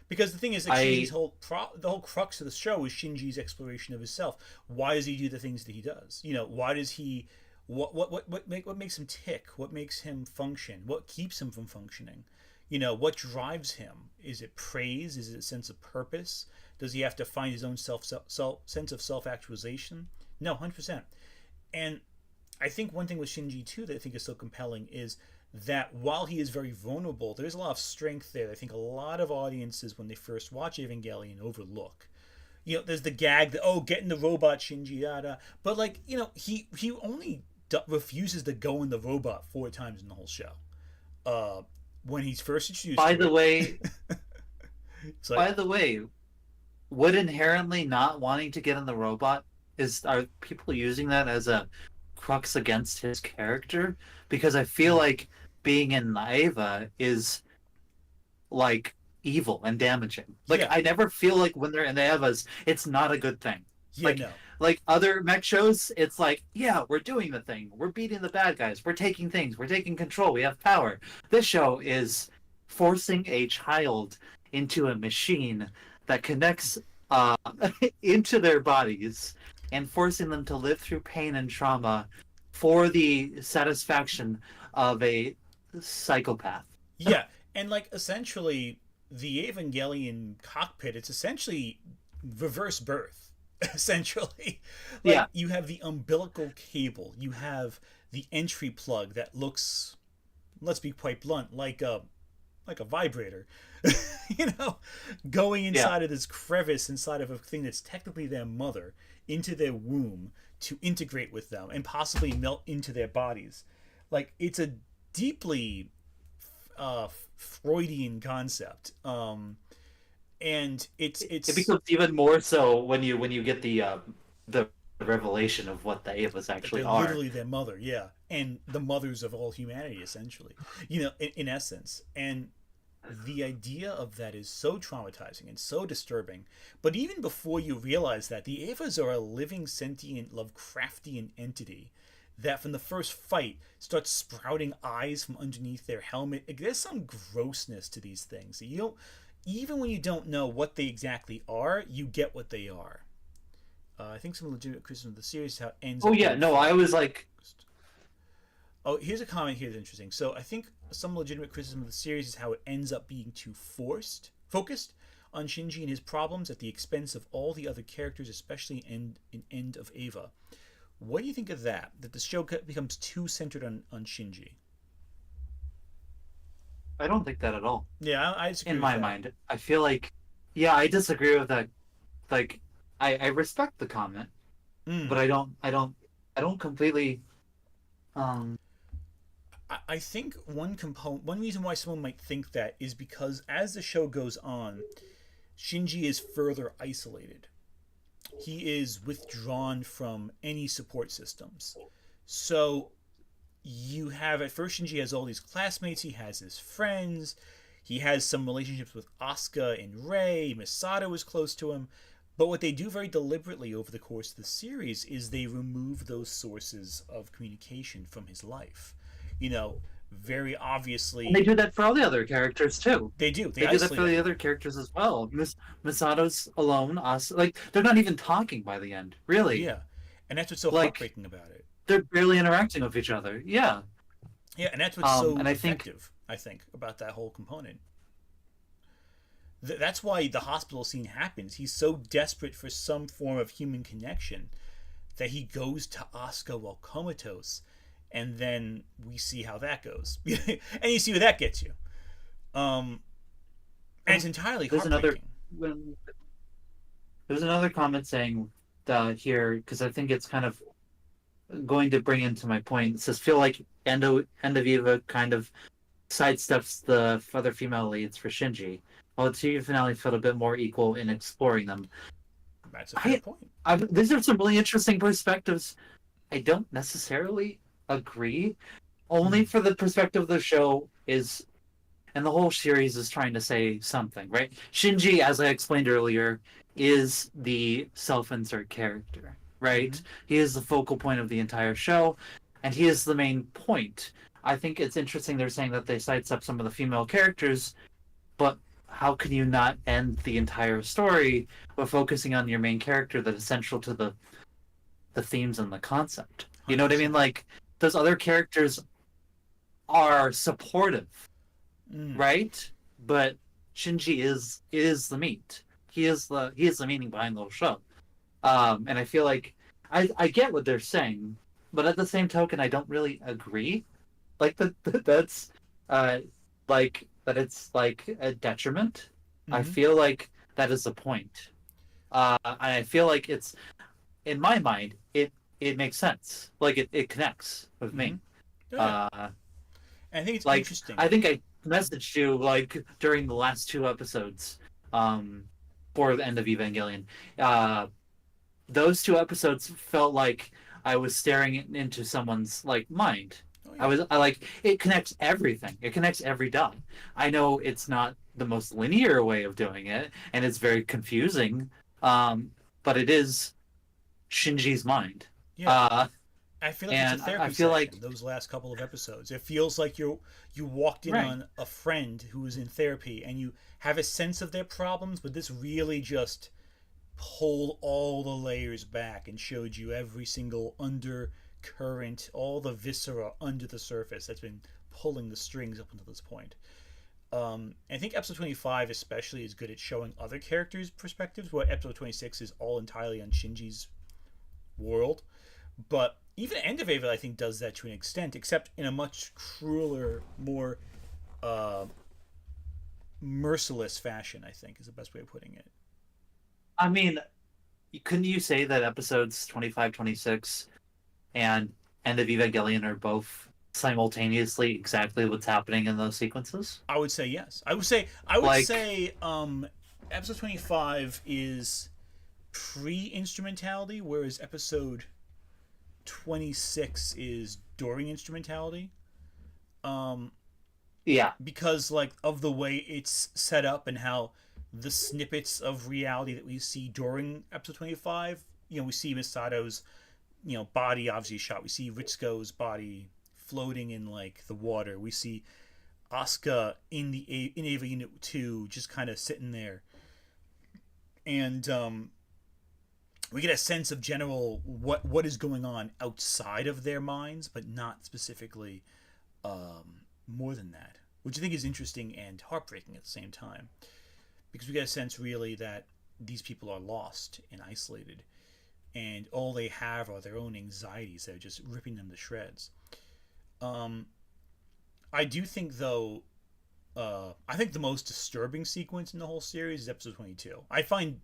Because the thing is, like I Shinji's the whole crux of the show is Shinji's exploration of himself. Why does he do the things that he does? You know, why does he? What makes him tick? What makes him function? What keeps him from functioning? You know, what drives him? Is it praise? Is it a sense of purpose? Does he have to find his own sense of self actualization? No, 100%. And I think one thing with Shinji too that I think is so compelling is that while he is very vulnerable, there's a lot of strength there that I think a lot of audiences, when they first watch Evangelion, overlook. You know, there's the gag that, oh, get in the robot, Shinji, da. But, like, you know, he only refuses to go in the robot 4 times in the whole show. When he's first introduced by to the it, way, it's like, by the way, would inherently not wanting to get in the robot are people using that as a crux against his character? Because I feel like being in Eva is like evil and damaging. Like, yeah, I never feel like when they're in the Evas, it's not a good thing. yeah, Like no. like other mech shows, it's like, yeah, we're doing the thing. We're beating the bad guys. We're taking things. We're taking control. We have power. This show is forcing a child into a machine that connects uh, into their bodies and forcing them to live through pain and trauma for the satisfaction of a psychopath. Yeah, and, like, essentially, the Evangelion cockpit, it's essentially reverse birth. Essentially, like, Yeah, you have the umbilical cable, you have the entry plug that looks, let's be quite blunt, like a vibrator, you know, going yeah. inside of this crevice inside of a thing that's technically their mother into their womb to integrate with them and possibly melt into their bodies. Like, it's a deeply Freudian concept, and It it's becomes even more so when you get the revelation of what the Evas actually they're are. literally their mother, yeah, and the mothers of all humanity, essentially, you know, in essence. And the idea of that is so traumatizing and so disturbing. But even before you realize that, the Evas are a living, sentient, Lovecraftian entity that from the first fight starts sprouting eyes from underneath their helmet. There's some grossness to these things. You don't, even when you don't know what they exactly are, you get what they are. I think some legitimate criticism of the series is how it ends Oh up yeah, being no, I was like, focused. Oh, here's a comment here that's interesting. So I think some legitimate criticism of the series is how it ends up being too focused on Shinji and his problems at the expense of all the other characters, especially in End of Eva. What do you think of that? That the show becomes too centered on Shinji? I don't think that at all. Yeah, I disagree In with my that. mind, I feel like, yeah, I disagree with that. Like, I respect the comment, Mm. but I don't completely. Um, I think one reason why someone might think that is because as the show goes on, Shinji is further isolated. He is withdrawn from any support systems. So you have, at first, Shinji has all these classmates, he has his friends, he has some relationships with Asuka and Rei, Misato is close to him. But what they do very deliberately over the course of the series is they remove those sources of communication from his life. You know, very and they obviously, do that for all the other characters too. they do. They They do that isolate for the other everyone. characters as well. Misato's alone. Us, like, they're not even talking by the end. Really, Yeah. And that's what's so like, heartbreaking about it. they're barely interacting with each other. Yeah. Yeah, and that's what's so And I think effective, I think, about that whole component. That's why the hospital scene happens. He's so desperate for some form of human connection that he goes to Asuka while comatose, and then we see how that goes. And you see where that gets you. Um, and it's entirely there's another heartbreaking. when there's another comment saying here, because I think it's kind of going to bring into my point. It says, feel like End of Eva kind of sidesteps the other female leads for Shinji, while the TV finale felt a bit more equal in exploring them. That's a fair point. These are some really interesting perspectives. I don't necessarily agree. Only for the perspective of the show is and the whole series is trying to say something, right? Shinji, as I explained earlier, is the self-insert character, right? He is the focal point of the entire show, and he is the main point. I think it's interesting they're saying that they sidestep some of the female characters, but how can you not end the entire story by focusing on your main character that is central to the themes and the concept? You know what I mean? 100%. Like, those other characters are supportive, Mm. right? But Shinji is the meat. He is the meaning behind the whole show. And I feel like I get what they're saying, but at the same token, I don't really agree. Like that's uh like that it's like a detriment. I Mhm. feel like that is the point. And I feel like it's in my mind it makes sense. Like it connects with me. Oh, yeah. Uh, And I think it's like interesting. I think I messaged you like during the last two episodes, for the end of Evangelion. Uh, those two episodes felt like I was staring into someone's like mind. Oh, yeah. I like it connects everything. It connects every dot. I know it's not the most linear way of doing it, and it's very confusing. But it is Shinji's mind. Yeah. Uh, I feel like it's a and I therapy feel like session. Those last couple of episodes, it feels like you walked in right. on a friend who is in therapy, and you have a sense of their problems, but this really just pulled all the layers back and showed you every single undercurrent, all the viscera under the surface that's been pulling the strings up until this point. I think episode 25 especially is good at showing other characters' perspectives, where episode 26 is all entirely on Shinji's world. But even End of Eva, I think, does that to an extent, except in a much crueler, more uh, merciless fashion, I think, is the best way of putting it. I mean, couldn't you say that episodes 25, 26, and End of Evangelion are both simultaneously exactly what's happening in those sequences? I would say yes. I would Like, say episode 25 is pre-instrumentality, whereas episode 26 is during instrumentality. Um, yeah, because like of the way it's set up and how the snippets of reality that we see during episode 25, we see Misato's body obviously shot. We see Ritsuko's body floating in like the water. We see Asuka in Ava Unit 2 just kind of sitting there. And we get a sense of general what is going on outside of their minds, but not specifically more than that, which I think is interesting and heartbreaking at the same time, because we get a sense really that these people are lost and isolated, and all they have are their own anxieties that are just ripping them to shreds. Um, I do think though, I think the most disturbing sequence in the whole series is episode 22. I find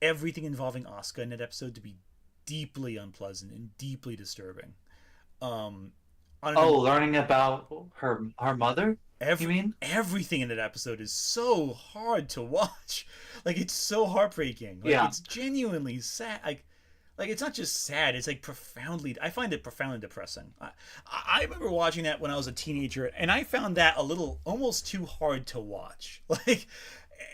everything involving Asuka in that episode to be deeply unpleasant and deeply disturbing. Um, I don't oh, know. learning about her mother, you mean? Everything in that episode is so hard to watch. Like it's so heartbreaking. Like Yeah. it's genuinely sad. Like it's not just sad. It's like profoundly. I find it profoundly depressing. I remember watching that when I was a teenager, and I found that a little almost too hard to watch. Like,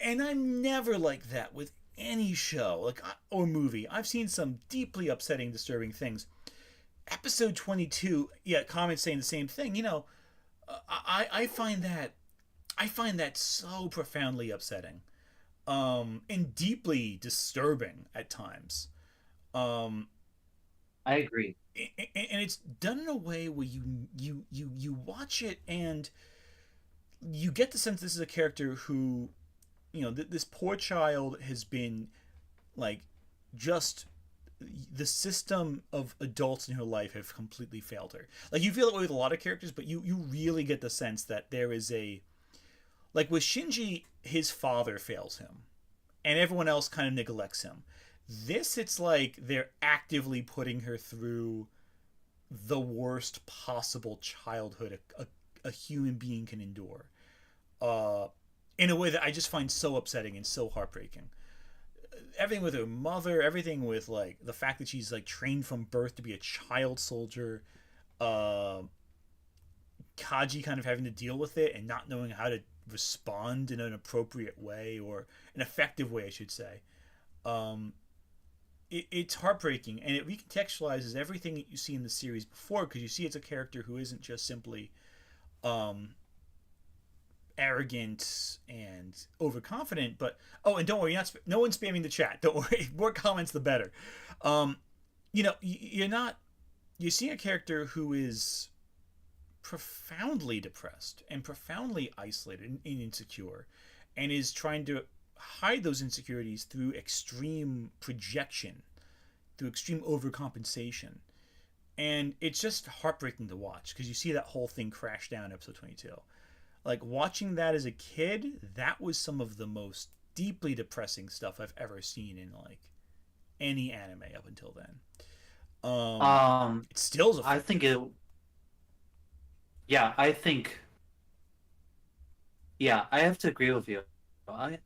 and I'm never like that with any show, like or movie. I've seen some deeply upsetting, disturbing things. Episode 22, yeah, comments saying the same thing. I find that so profoundly upsetting, and deeply disturbing at times. Um, I agree. and it's done in a way where you watch it and you get the sense this is a character who, this poor child has been like just the system of adults in her life have completely failed her. Like you feel that way with a lot of characters, but you really get the sense that there is a, like with Shinji, his father fails him, and everyone else kind of neglects him. This, it's like they're actively putting her through the worst possible childhood a human being can endure, uh, in a way that I just find so upsetting and so heartbreaking. Everything with her mother, everything with like the fact that she's like trained from birth to be a child soldier, uh, Kaji kind of having to deal with it and not knowing how to respond in an appropriate way, or an effective way, I should say. It's heartbreaking, and it recontextualizes everything that you see in the series before, because you see it's a character who isn't just simply arrogant and overconfident, but and don't worry, no one's spamming the chat. Don't worry, more comments the better. You're seeing a character who is profoundly depressed and profoundly isolated and insecure, and is trying to hide those insecurities through extreme projection, through extreme overcompensation. And it's just heartbreaking to watch, because you see that whole thing crash down in episode 22. Like, watching that as a kid, that was some of the most deeply depressing stuff I've ever seen in like any anime up until then. It still is I think it. Yeah, I think. Yeah, I have to agree with you. I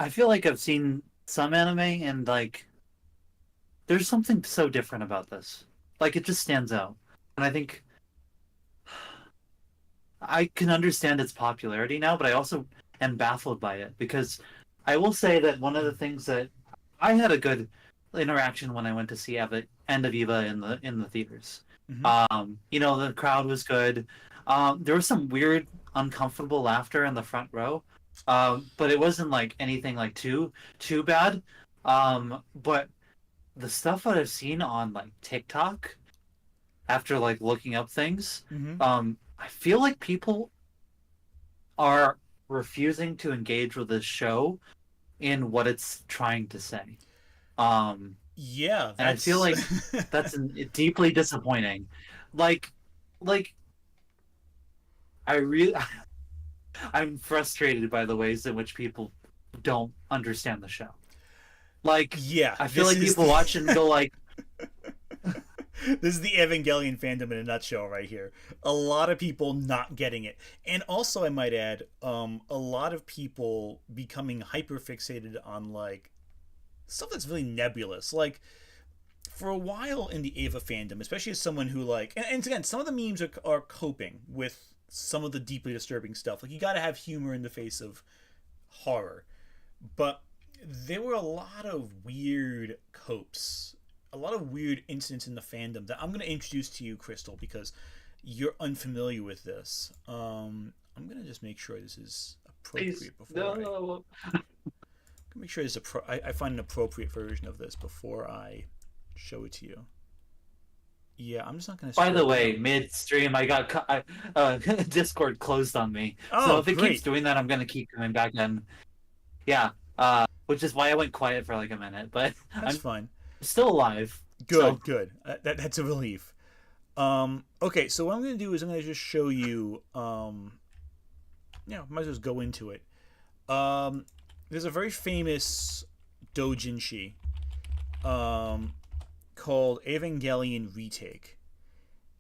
feel like I've seen some anime, and like, there's something so different about this. Like, it just stands out, and I think I can understand its popularity now, but I also am baffled by it, because I will say that one of the things that I had a good interaction when I went to see End of Eva in the theaters. Mm-hmm. The crowd was good. There was some weird, uncomfortable laughter in the front row, but it wasn't like anything like too bad. But the stuff that I've seen on like TikTok, after like looking up things, Mm-hmm. I feel like people are refusing to engage with this show in what it's trying to say. Yeah, And I feel like that's deeply disappointing. Like, I really, I'm frustrated by the ways in which people don't understand the show. Like, yeah, I feel like people watch it and go like, this is the Evangelion fandom in a nutshell right here. A lot of people not getting it. And also, I might add, a lot of people becoming hyper fixated on like stuff that's really nebulous. Like, for a while in the Eva fandom, especially as someone who like, and again, some of the memes are coping with some of the deeply disturbing stuff. Like, you got to have humor in the face of horror. But there were a lot of weird copes, a lot of weird incidents in the fandom that I'm going to introduce to you, Chrystal, because you're unfamiliar with this. I'm going to just make sure this is appropriate before make sure this I find an appropriate version of this before I show it to you. Yeah, I'm just not going to. By the way, midstream, I got Discord closed on me. So if it keeps doing that, I'm going to keep coming back in. Yeah, which is why I went quiet for like a minute, but that's fine. Still alive. Good. That's a relief. Okay, so what I'm going to do is I'm going to just show you. Might as well go into it. There's a very famous doujinshi called Evangelion Retake,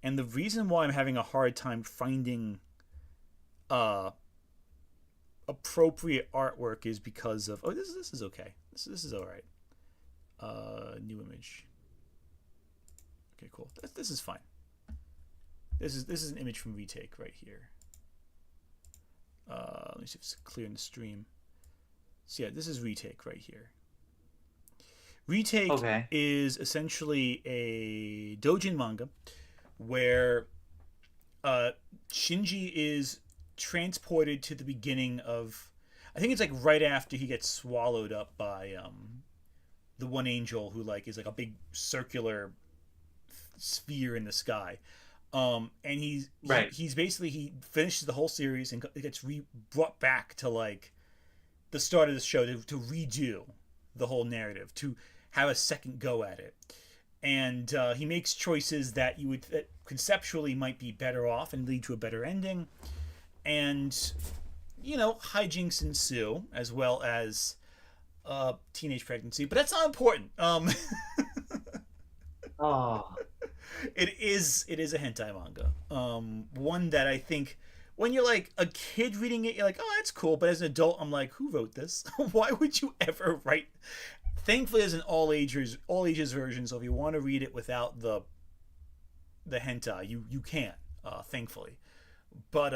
and the reason why I'm having a hard time finding appropriate artwork is because of this is okay. This is all right. New image. Okay, cool. This is fine. This is an image from Retake right here. Let me see if it's clear in the stream. So yeah, this is Retake right here. Retake is essentially a doujin manga where Shinji is transported to the beginning of, I think it's like right after he gets swallowed up by the one angel who like is like a big circular sphere in the sky. And he's basically, he finishes the whole series and gets brought back to like the start of the show to redo the whole narrative, to have a second go at it. And he makes choices that that conceptually might be better off and lead to a better ending. And, hijinks ensue, as well as teenage pregnancy. But that's not important. It is a hentai manga. One that I think, when you're like a kid reading it, you're like, oh, that's cool. But as an adult, I'm like, who wrote this? Why would you ever write? Thankfully, there's an all ages version. So if you want to read it without the hentai, you can. thankfully. But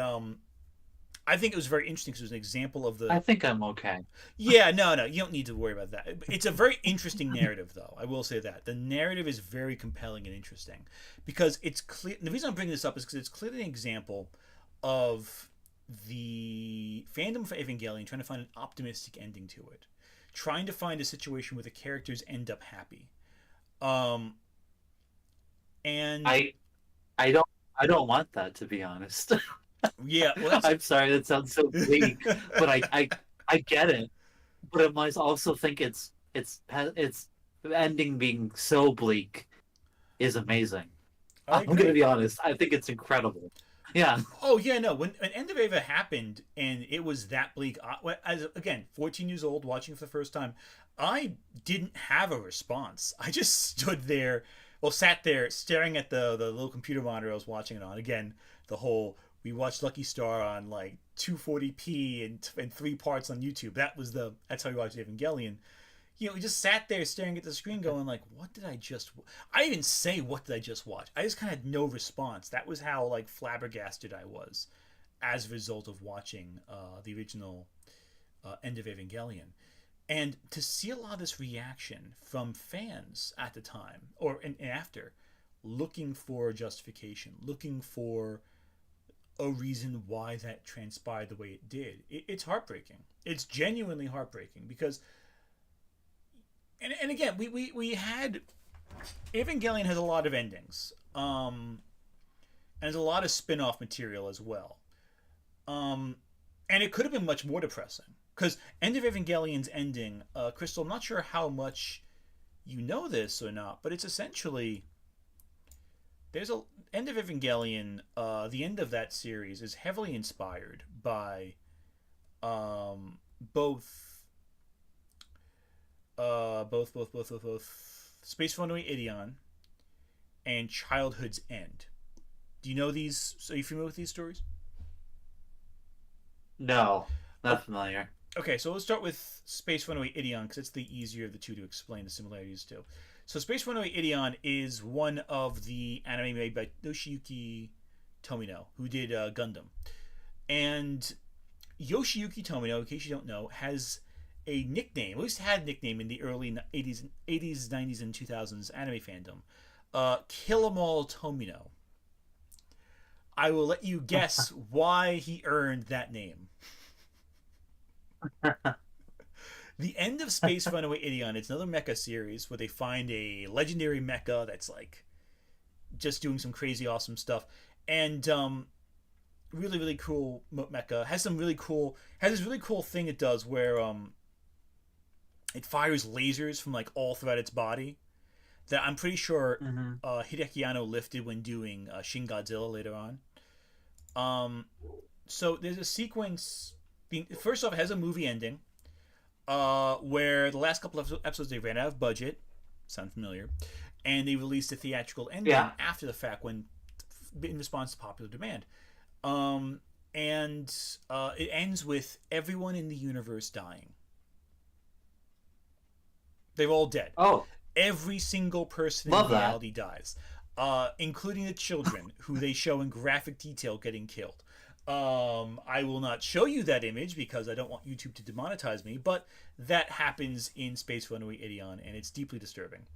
I think it was very interesting because it was an example of the. I think I'm okay. Yeah, no, you don't need to worry about that. It's a very interesting narrative, though. I will say that the narrative is very compelling and interesting because it's clear. The reason I'm bringing this up is because it's clearly an example of the fandom for Evangelion trying to find an optimistic ending to it, trying to find a situation where the characters end up happy. And I don't want that, to be honest. yeah, well, I'm sorry, that sounds so bleak, but I get it. But I must also think it's the ending being so bleak is amazing. I'm gonna be honest. I think it's incredible. Yeah. Oh yeah, no. When End of Eva happened and it was that bleak, as again, 14 years old watching it for the first time, I didn't have a response. I just sat there staring at the little computer monitor I was watching it on. Again, the whole we watched Lucky Star on like 240p and 3 parts on YouTube. That's how we watched Evangelion. You know, we just sat there staring at the screen going like, what did I just... I didn't say, what did I just watch? I just kind of had no response. That was how like flabbergasted I was as a result of watching the original End of Evangelion. And to see a lot of this reaction from fans at the time, and after, looking for justification, looking for a reason why that transpired the way it did, it's heartbreaking. It's genuinely heartbreaking because... And again, we had... Evangelion has a lot of endings. And there's a lot of spin-off material as well. And it could have been much more depressing. Because End of Evangelion's ending, Chrystal, I'm not sure how much you know this or not, but it's essentially... There's a... End of Evangelion, the end of that series is heavily inspired by both Space Runaway Ideon and Childhood's End. Do you know these? Are you familiar with these stories? No, not familiar. Okay, so let's start with Space Runaway Ideon because it's the easier of the two to explain the similarities to. So Space Runaway Ideon is one of the anime made by Yoshiyuki Tomino, who did Gundam. And Yoshiyuki Tomino, in case you don't know, has a nickname, at least had a nickname in the early 80s, 90s, and 2000s anime fandom. Kill 'em all Tomino. I will let you guess why he earned that name. The end of Space Runaway Ideon, it's another mecha series where they find a legendary mecha that's like just doing some crazy awesome stuff. And really, really cool mecha. Has this really cool thing it does where it fires lasers from like all throughout its body that I'm pretty sure Hideaki Anno lifted when doing Shin Godzilla later on. So there's a sequence. First off, it has a movie ending where the last couple of episodes they ran out of budget. Sound familiar? And they released a theatrical ending after the fact in response to popular demand. And it ends with everyone in the universe dying. They're all dead. Oh. Every single person in reality dies. Including the children, who they show in graphic detail getting killed. I will not show you that image because I don't want YouTube to demonetize me, but that happens in Space Runaway Ideon, and it's deeply disturbing.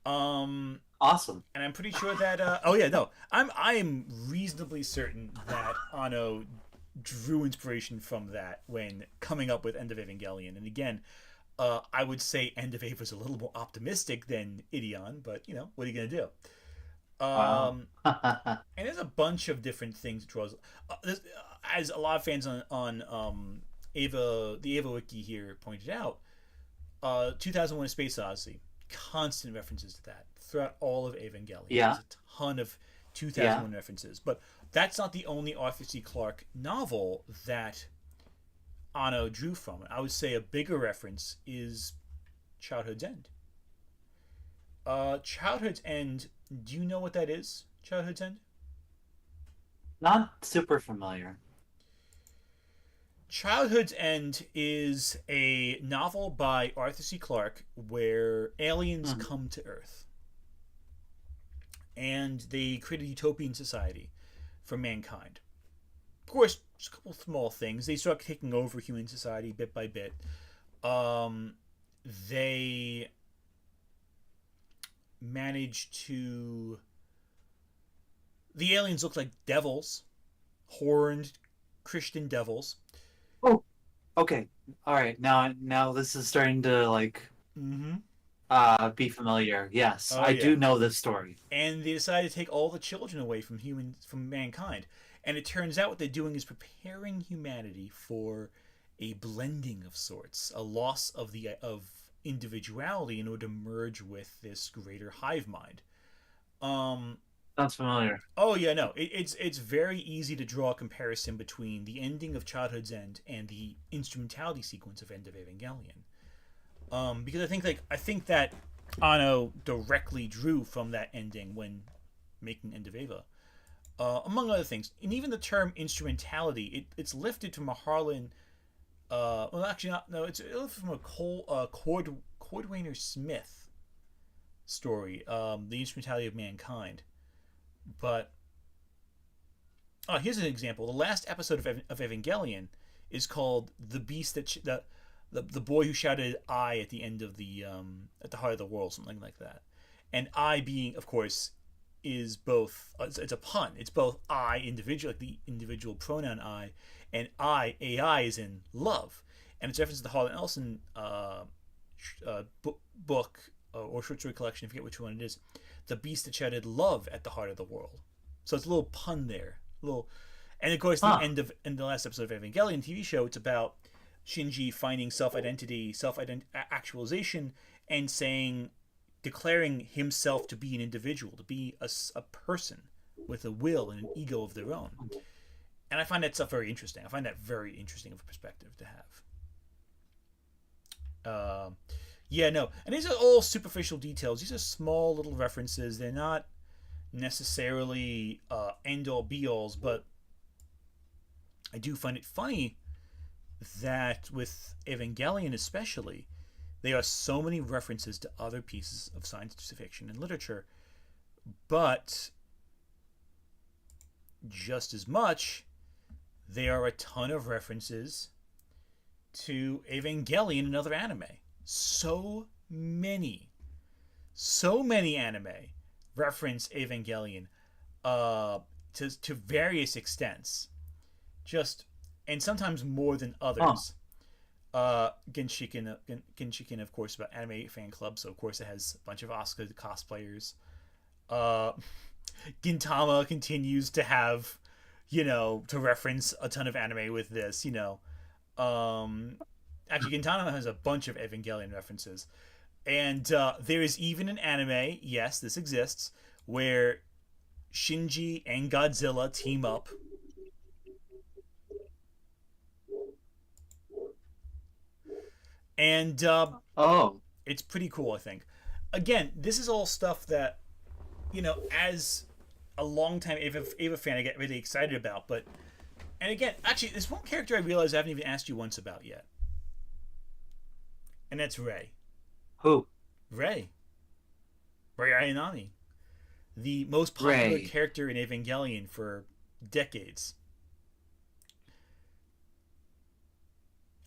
Awesome. And I'm pretty sure that I am reasonably certain that Anno drew inspiration from that when coming up with End of Evangelion. And again, I would say End of Eva is a little more optimistic than Ideon, but you know, what are you gonna do? And there's a bunch of different things it draws. As a lot of fans on Eva, the Eva Wiki here pointed out, 2001: A Space Odyssey, constant references to that throughout all of Evangelion. Yeah. There's a ton of 2001 references, but that's not the only Arthur C. Clarke novel that Anno drew from. I would say a bigger reference is Childhood's End. Childhood's End, do you know what that is? Childhood's End? Not super familiar. Childhood's End is a novel by Arthur C. Clarke where aliens come to Earth. And they create a utopian society for mankind. Of course, just a couple small things. They start taking over human society bit by bit. They manage to. The aliens look like devils, horned Christian devils. Oh, okay. All right. Now this is starting to like be familiar. Yes, Oh I yeah. do know this story. And they decide to take all the children away from mankind. And it turns out what they're doing is preparing humanity for a blending of sorts, a loss of individuality in order to merge with this greater hive mind. Sounds familiar. Oh yeah, no, it's very easy to draw a comparison between the ending of Childhood's End and the instrumentality sequence of End of Evangelion. Because I think that Anno directly drew from that ending when making End of Eva, among other things. And even the term instrumentality, it's lifted from a Harlan. Well, actually, not. No, it's lifted from a Cordwainer Smith story, the instrumentality of mankind. But here's an example. The last episode of Evangelion is called "The Beast the boy who shouted I at the end of the at the heart of the world," something like that. And I being, of course, is both. It's a pun. It's both I individual, like the individual pronoun I, and AI is in love, and it's reference to the Harlan Ellison book or short story collection. I forget which one it is. The beast that shouted love at the heart of the world. So it's a little pun there. And of course, in the last episode of Evangelion TV show, it's about Shinji finding self-identity, self-actualization, and declaring himself to be an individual, to be a person with a will and an ego of their own. And I find that stuff very interesting. I find that very interesting of a perspective to have. Yeah, no. And these are all superficial details. These are small little references. They're not necessarily end-all be-alls, but I do find it funny that with Evangelion especially, there are so many references to other pieces of science fiction and literature, but just as much, there are a ton of references to Evangelion and other anime. So many anime reference Evangelion to various extents, and sometimes more than others. Genshiken, of course, about anime fan club, so of course it has a bunch of Asuka cosplayers. Gintama continues to have, to reference a ton of anime with this, Actually, Gintama has a bunch of Evangelion references. And there is even an anime, yes, this exists, where Shinji and Godzilla team up. And it's pretty cool, I think. Again, this is all stuff that, as a longtime Eva fan, I get really excited about. And again, actually, there's one character I realize I haven't even asked you once about yet. And that's Rei. Who? Rei Ayanami. The most popular character in Evangelion for decades.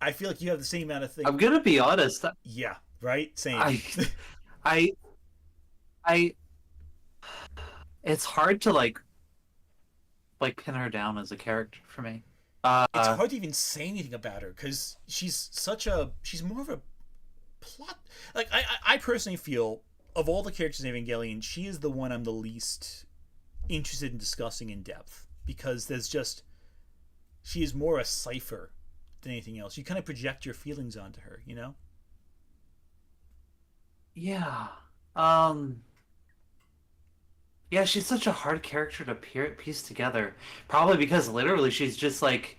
I feel like you have the same amount of things. I'm gonna be honest. Yeah, right? Same. I it's hard to like pin her down as a character for me. It's hard to even say anything about her because she's more of a plot. Like I personally feel of all the characters in Evangelion, she is the one I'm the least interested in discussing in depth because she is more a cipher than anything else. You kind of project your feelings onto her, Yeah. Yeah, she's such a hard character to piece together. Probably because literally she's just like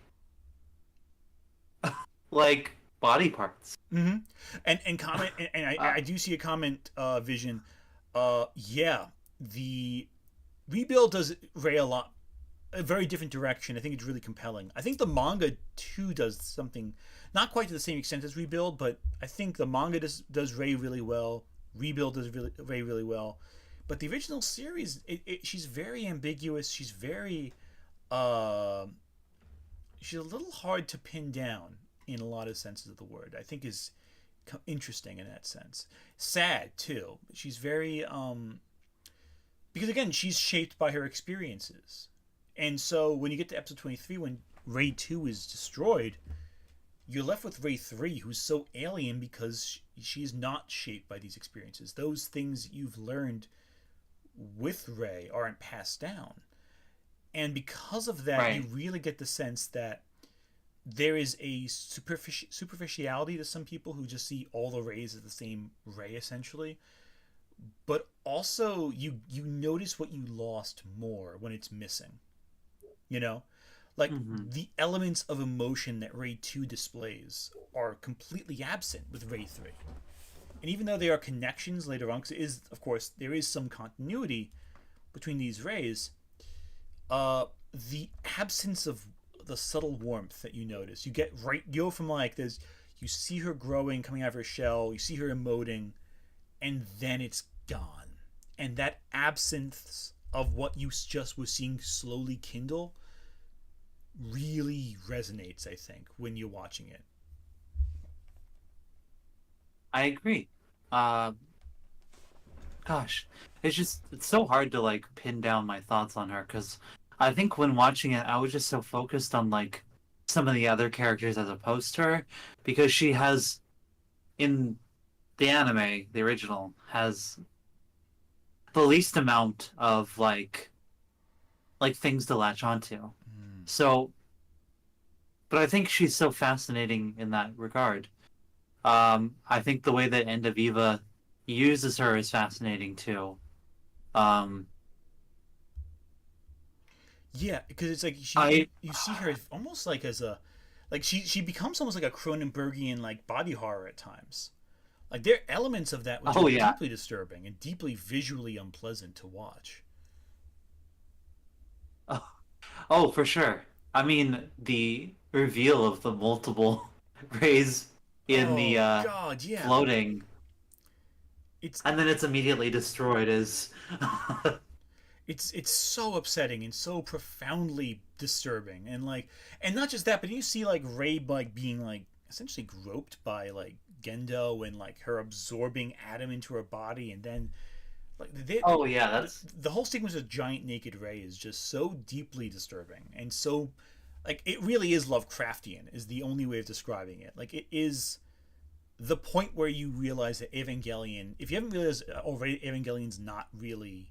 body parts. Mm-hmm. And comment, and I do see a comment, Vision. Yeah, the rebuild does Rei a very different direction. I think it's really compelling. I think the manga too does something not quite to the same extent as rebuild, but I think the manga does Rei really well. Rebuild does Rei really well. But the original series, she's very ambiguous. She's very uh, she's a little hard to pin down in a lot of senses of the word. I think is interesting in that sense. Sad too. She's very because again she's shaped by her experiences, and so when you get to episode 23, when Rei 2 is destroyed, you're left with Rei 3, who's so alien because she's not shaped by these experiences. Those things you've learned with Rei aren't passed down. And because of that, Right. you really get the sense that there is a superficiality to some people who just see all the Reis as the same Rei, essentially. But also, you notice what you lost more when it's missing. You know? Like, Hmm. the elements of emotion that Rei 2 displays are completely absent with Rei 3. And even though there are connections later on, because of course, there is some continuity between these Reis, the absence of the subtle warmth that you notice, you go from like there's, you see her growing, coming out of her shell, you see her emoting, and then it's gone. And that absence of what you just was seeing slowly kindle really resonates, I think, when you're watching it. I agree. Uh, Gosh, it's so hard to like pin down my thoughts on her because I think when watching it, I was just so focused on like some of the other characters as opposed to her because she has in the anime, the original, has the least amount of like things to latch onto. Mm. So, but I think she's so fascinating in that regard. I think the way that End of Eva uses her is fascinating too. Um, Yeah, because it's like I you see her almost like as a, like she becomes almost like a Cronenbergian like body horror at times. Like there are elements of that which are oh yeah, deeply disturbing and deeply visually unpleasant to watch. oh, oh for sure. I mean the reveal of the multiple rays in the Oh God, yeah. floating, It's and then it's immediately destroyed is it's so upsetting and so profoundly disturbing, and like, and not just that, but you see like Rei like being like essentially groped by like Gendo, and like her absorbing Adam into her body, and then like oh yeah, that's the whole sequence of giant naked Rei is just so deeply disturbing, and so like it really is Lovecraftian is the only way of describing it. Like it is the point where you realize that Evangelion, if you haven't realized already, Evangelion's not really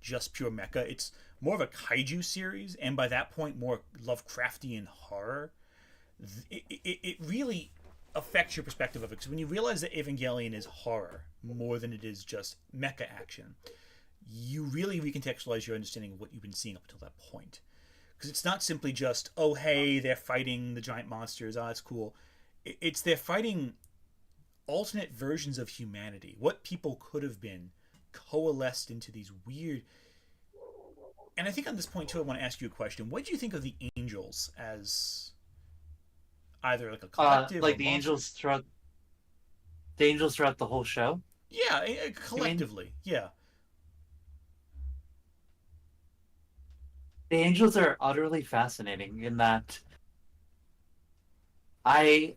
just pure mecha. It's more of a kaiju series, and by that point, more Lovecraftian horror. It really affects your perspective of it, because when you realize that Evangelion is horror more than it is just mecha action, you really recontextualize your understanding of what you've been seeing up until that point. Because it's not simply just, oh hey, they're fighting the giant monsters, ah, it's cool. It's they're fighting alternate versions of humanity, what people could have been, coalesced into these weird. And I think on this point too, I want to ask you a question. What do you think of the angels as either like a collective like or monsters? the angels throughout the whole show. Yeah, You mean collectively. Yeah. the angels are utterly fascinating in that I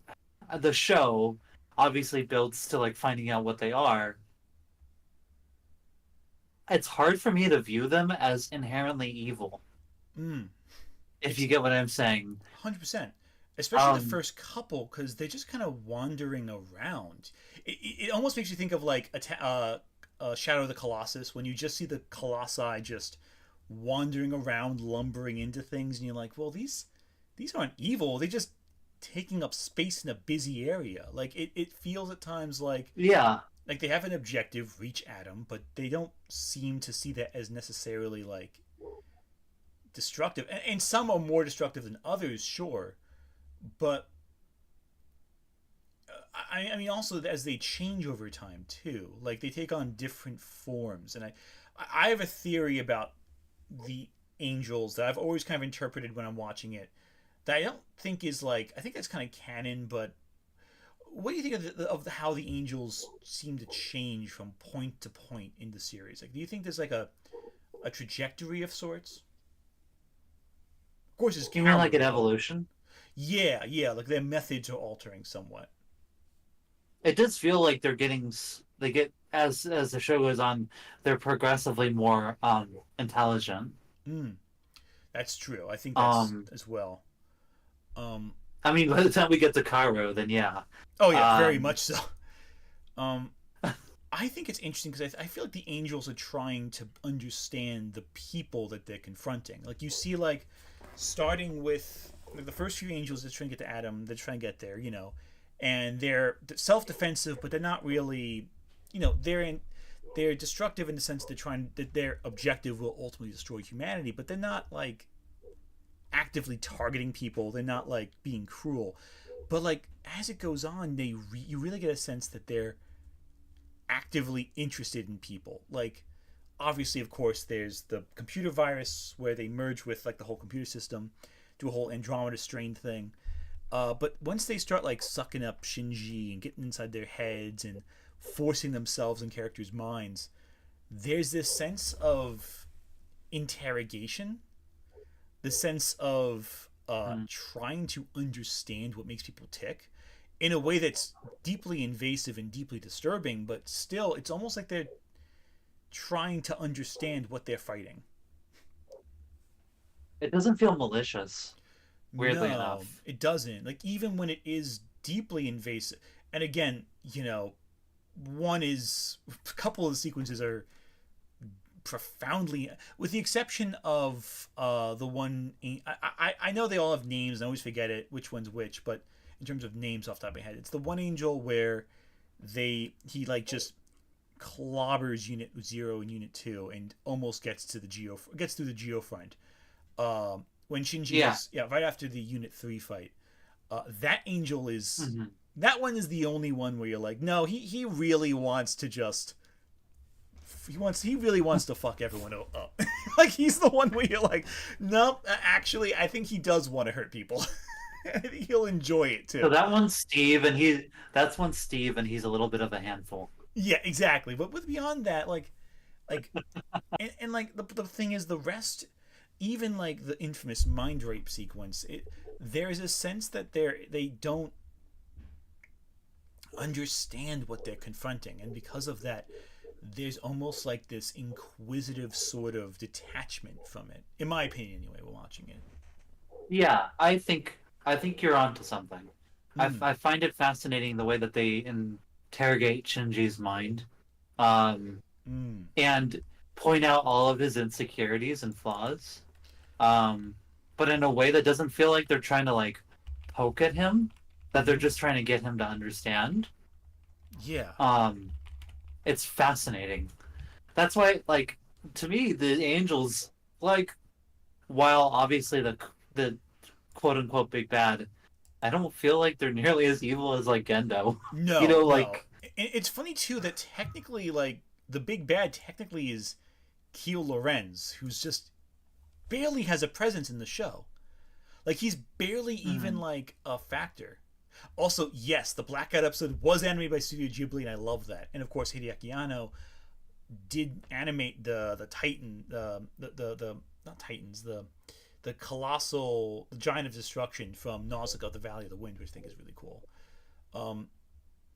the show obviously builds to like finding out what they are. It's hard for me to view them as inherently evil, Mm. if It's you get what I'm saying. 100%. Especially the Um, first couple, because they're just kind of wandering around. It almost makes you think of like Shadow of the Colossus, when you just see the colossi just wandering around, lumbering into things, and you're like, well, these aren't evil. They're just taking up space in a busy area. Like it feels at times yeah, like they have an objective, reach Adam, but they don't seem to see that as necessarily like destructive. And some are more destructive than others, sure, but I mean also as they change over time too. Like they take on different forms, and I have a theory about the angels that I've always kind of interpreted when I'm watching it, that I don't think is like, I think that's kind of canon, but what do you think of how the angels seem to change from point to point in the series? Like, do you think there's like a trajectory of sorts? course, it's You mean like Kaoru, an but evolution? yeah, like their methods are altering somewhat. It does feel like they get as the show goes on, they're progressively more intelligent. Mm, that's true. I think that's Um, as well. Um, I mean, by the time we get to Cairo, then yeah. oh yeah, very Um, much so. Um, I think it's interesting because I feel like the angels are trying to understand the people that they're confronting. Like you see, like starting with like, the first few angels that's trying to get to Adam, they're trying to get there, and they're self-defensive, but they're not really, they're destructive in the sense they're trying that their objective will ultimately destroy humanity, but they're not like actively targeting people. They're not like being cruel, but like as it goes on, you really get a sense that they're actively interested in people. Like obviously, of course, there's the computer virus where they merge with like the whole computer system, do a whole Andromeda strain thing. But once they start like sucking up Shinji and getting inside their heads and forcing themselves in characters' minds, there's this sense of interrogation, the sense of mm, trying to understand what makes people tick in a way that's deeply invasive and deeply disturbing, but still, it's almost like they're trying to understand what they're fighting. it doesn't feel malicious, weirdly No, enough. it doesn't. Like, even when it is deeply invasive, and again, one is a couple of the sequences are profoundly, with the exception of the one. I know they all have names, and I always forget which one's which, but in terms of names off the top of my head, it's the one angel where he like just clobbers Unit 0 and Unit 2 and almost gets through the Geofront. When Shinji Yeah. is right after the Unit 3 fight. That angel is Hmm. that one is the only one where you're like, no, he really wants to just he really wants to fuck everyone up. Like he's the one where you're like, nope, actually, I think he does want to hurt people. I think he'll enjoy it So too. that one's Steve, that's one Steve, and he's a little bit of a handful. Yeah, exactly. But with beyond that, like, and like the thing is, the rest, even like the infamous mind rape sequence, there's a sense that they don't understand what they're confronting, and because of that, there's almost like this inquisitive sort of detachment from it. In my opinion, anyway, we're watching it. Yeah, I think you're onto something. Mm, I find it fascinating the way that they interrogate Shinji's mind, um, mm, and point out all of his insecurities and flaws, um, but in a way that doesn't feel like they're trying to like poke at him, that they're mm-hmm. just trying to get him to understand. Yeah. Um, it's fascinating. That's why, like, to me, the angels, like, while obviously the quote unquote big bad, I don't feel like they're nearly as evil as like Gendo. You No, know, no. like, It's funny too that technically, like the big bad technically is Keel Lorenz, who's just barely has a presence in the show. Like he's barely even mm, like a factor. Also, yes, the Blackout episode was animated by Studio Ghibli, and I love that. And of course, Hideaki Anno did animate the Titan, the not Titans, the colossal the Giant of Destruction from Nausicaa, the Valley of the Wind, which I think is really cool. Um,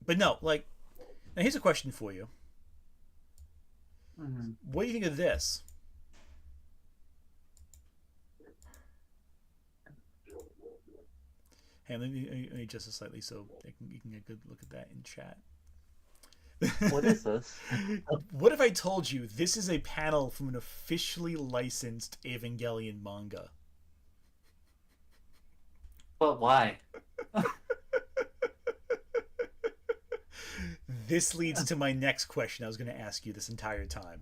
but no, like now here's a question for you. mm. What do you think of this? Hey, let me adjust it slightly so you can get a good look at that in chat. What is this? What if I told you this is a panel from an officially licensed Evangelion manga? But why? This leads to my next question I was going to ask you this entire time.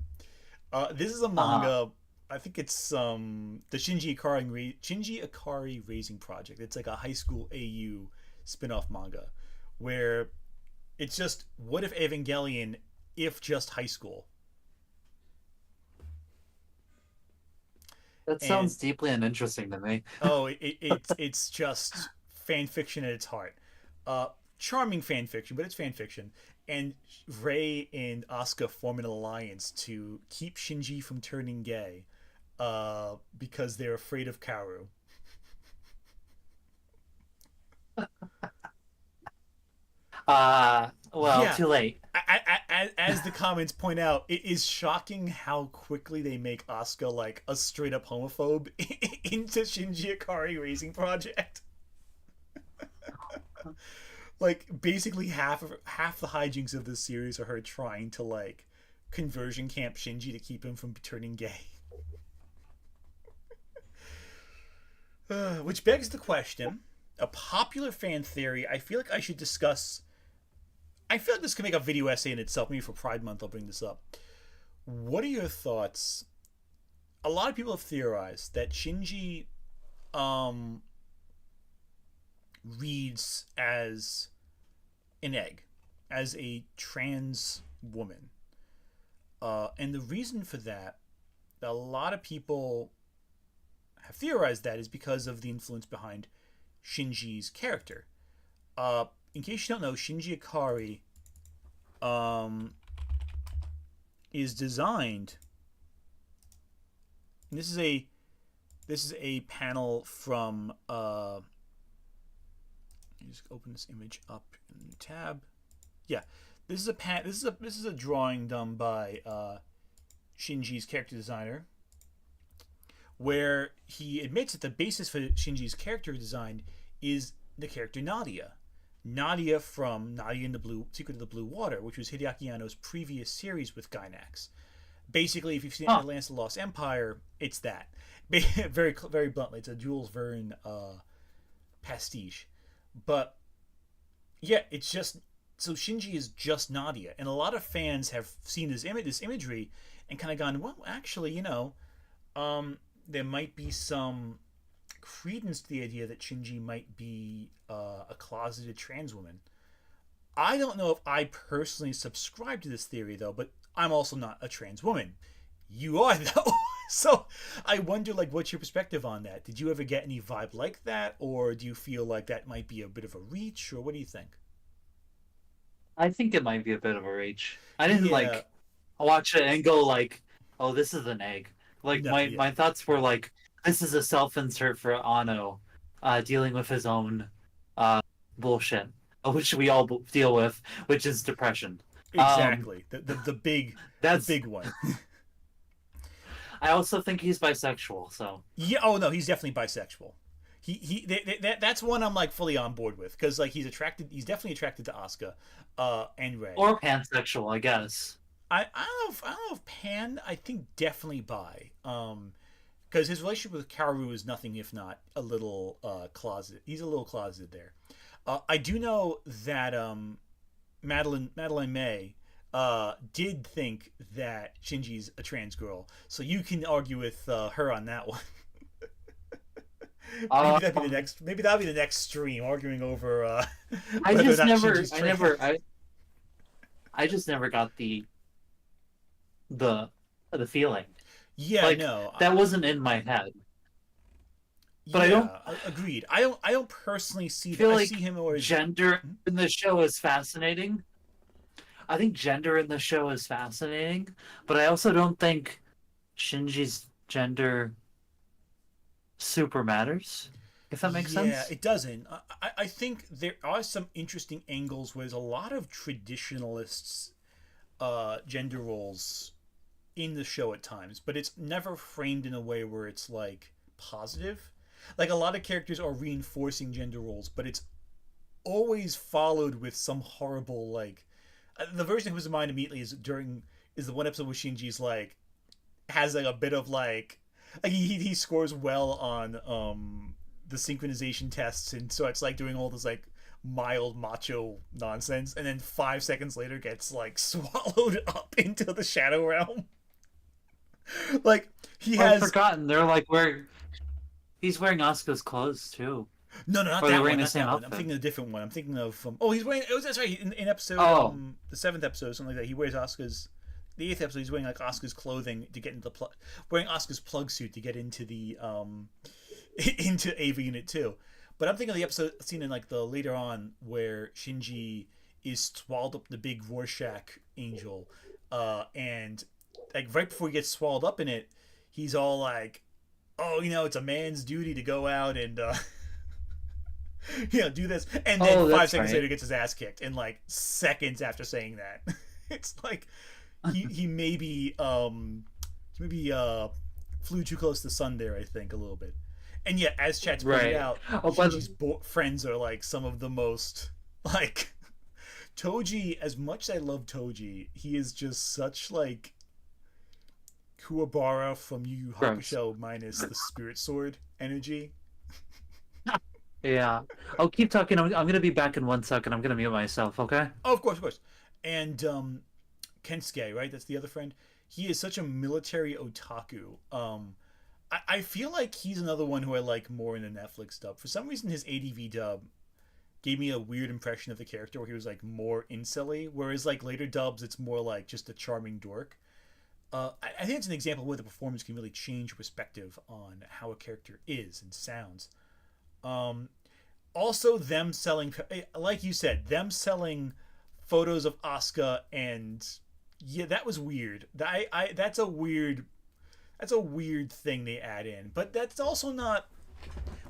This is a Uh, manga. I think it's the Shinji Ikari Raising Project. It's like a high school AU spin-off manga where it's just what if Evangelion if just high school. that And sounds deeply uninteresting to me. oh, it's just fan fiction at its heart. Uh, Charming fan fiction, but it's fan fiction. And Rei and Asuka form an alliance to keep Shinji from turning gay, because they're afraid of Kaoru. Well, Yeah. too late. As the comments point out, it is shocking how quickly they make Asuka like a straight up homophobe into Shinji Ikari Raising Project. Like basically half the hijinks of this series are her trying to like conversion camp Shinji to keep him from turning gay. Which begs the question: a popular fan theory. I feel like I should discuss. I feel like this could make a video essay in itself. Maybe for Pride Month, I'll bring this up. What are your thoughts? A lot of people have theorized that Shinji um, reads as an egg, as a trans woman. And the reason for that, a lot of people have theorized that is because of the influence behind Shinji's character. In case you don't know, Shinji Ikari is designed. And this is a panel from. Let me just open this image up in the tab. Yeah, this is a drawing done by Shinji's character designer, where he admits that the basis for Shinji's character design is the character Nadia. Nadia from Nadia and the Secret of the Blue Water, which was Hideaki Anno's previous series with Gainax. Basically, if you've seen Atlantis: The Lost Empire, it's that. Very, very bluntly, it's a Jules Verne pastiche. But yeah, it's just so Shinji is just Nadia, and a lot of fans have seen this imagery and kind of gone, well, actually, there might be some credence to the idea that Shinji might be a closeted trans woman. I don't know if I personally subscribe to this theory though, but I'm also not a trans woman. You are though. So I wonder, like, what's your perspective on that? Did you ever get any vibe like that, or do you feel like that might be a bit of a reach, or what do you think? I think it might be a bit of a reach. I didn't Yeah. watch it and go like, "Oh, this is an egg." Like No. Yeah. my thoughts were like, "This is a self-insert for Anno, dealing with his own bullshit, which we all deal with, which is depression." Exactly. The big That's. the big one. I also think he's bisexual, so. Yeah. Oh no, he's definitely bisexual. That's one I'm like fully on board with, because like he's definitely attracted to Asuka, and Rei. Or pansexual, I guess. I don't know if Pan. I think definitely bi. Because his relationship with Kaoru is nothing if not a little closet. He's a little closeted there. I do know that Madeline May did think that Shinji's a trans girl, so you can argue with her on that one. Maybe that'll be the next stream, arguing over I whether or just not never, Shinji's I trans. never, I just never got the feeling. Yeah, Like, no, that wasn't in my head. But I don't agreed. I don't personally see feel that. I like see him more as gender in the show is fascinating. I think gender in the show is fascinating, but I also don't think Shinji's gender super matters, if that makes sense. Yeah, it doesn't. I think there are some interesting angles where there's a lot of traditionalists gender roles in the show at times, but it's never framed in a way where it's like positive. Like a lot of characters are reinforcing gender roles, but it's always followed with some horrible like. The version that comes to mind immediately is the one episode where Shinji's like has like a bit of like he scores well on the synchronization tests, and so it's like doing all this like mild macho nonsense, and then 5 seconds later gets like swallowed up into the shadow realm. Like I've forgotten. They're like he's wearing Asuka's clothes too. No, not Or that they're one. wearing the Not same that one. I'm outfit. thinking of a different one. I'm thinking of he's wearing. Oh, that's right. In episode the 7th episode, something like that. He wears Asuka's. The 8th episode, he's wearing like Asuka's clothing to get into the wearing Asuka's plug suit to get into the into Eva Unit 2. But I'm thinking of the episode scene in like the later on where Shinji is swallowed up in the big Rorschach angel, and like right before he gets swallowed up in it, he's all like, "Oh, it's a man's duty to go out and Do this, and then 5 seconds right. later gets his ass kicked in like seconds after saying that. It's like he maybe flew too close to the sun there, I think, a little bit. And yet, as Chat's pointed Right. out, Oh, by the Shinji's friends are like some of the most like Toji. As much as I love Toji, he is just such like Kuwabara from Yu Yu gross. Hakusho minus the Spirit Sword energy. Yeah. Oh, keep talking. I'm gonna be back in 1 second. I'm gonna mute myself. Okay. Oh, of course, of course. And Kensuke, right? That's the other friend. He is such a military otaku. I feel like he's another one who I like more in the Netflix dub. For some reason, his ADV dub gave me a weird impression of the character where he was like more incelly, whereas like later dubs, it's more like just a charming dork. I think it's an example where the performance can really change perspective on how a character is and sounds. Um, Also, them selling, like you said, them selling photos of Asuka, and yeah, that was weird. That's a weird thing they add in, but that's also not.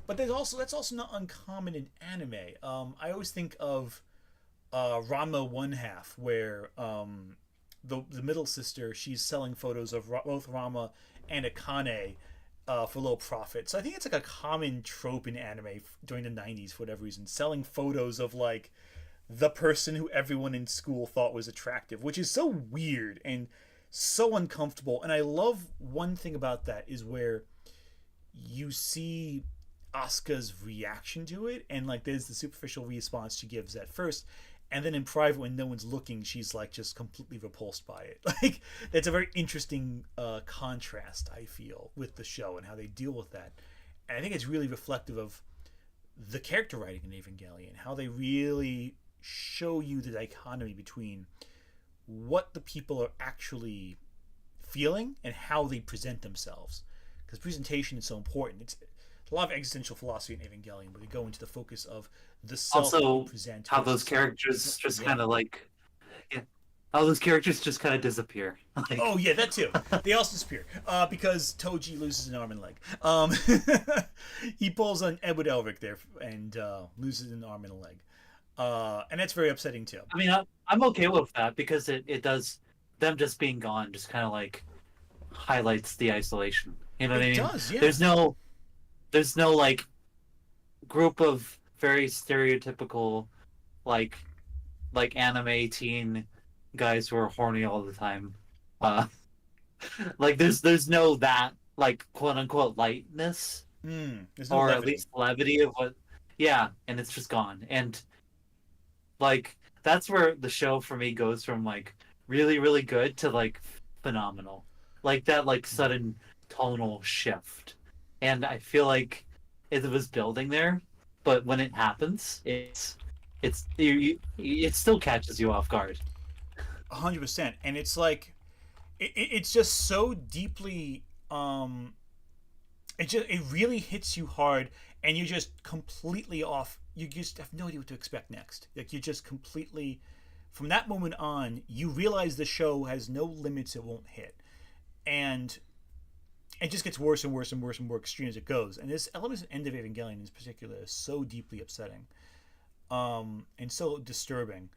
But that's also not uncommon in anime. I always think of Ranma One Half, where the middle sister, she's selling photos of both Rama and Akane for low profit. So I think it's like a common trope in anime during the 90s for whatever reason, selling photos of like the person who everyone in school thought was attractive, which is so weird and so uncomfortable. And I love one thing about that is where you see Asuka's reaction to it, and like there's the superficial response she gives at first, and then in private when no one's looking, she's like just completely repulsed by it. Like that's a very interesting contrast, I feel, with the show and how they deal with that. And I think it's really reflective of the character writing in Evangelion, how they really show you the dichotomy between what the people are actually feeling and how they present themselves, because presentation is so important. It's a lot of existential philosophy in Evangelion, where they go into the focus of the self that you Also, present how those versus characters just yeah. kind of like, yeah, how those characters just kind of disappear. Oh Like, yeah, that too. They also disappear because Toji loses an arm and leg. He pulls on Edward Elric there and loses an arm and a leg, and that's very upsetting too. I mean, I'm okay with that because it does them just being gone just kind of like highlights the isolation. You know what I It mean? does, yeah. There's no like group of very stereotypical like anime teen guys who are horny all the time. Uh, like there's no that like quote unquote lightness There's no or at levity. least levity of what. Yeah, and it's just gone. And like that's where the show for me goes from like really really good to like phenomenal, like that like sudden tonal shift. And I feel like it was building there, but when it happens, it still catches you off guard. 100%, and it's like it's just so deeply it really hits you hard, and you're just completely off. You just have no idea what to expect next. Like you're just completely, from that moment on, you realize the show has no limits it won't hit, and it just gets worse and worse and worse and more extreme as it goes. And this element at End of Evangelion in particular is so deeply upsetting, and so disturbing.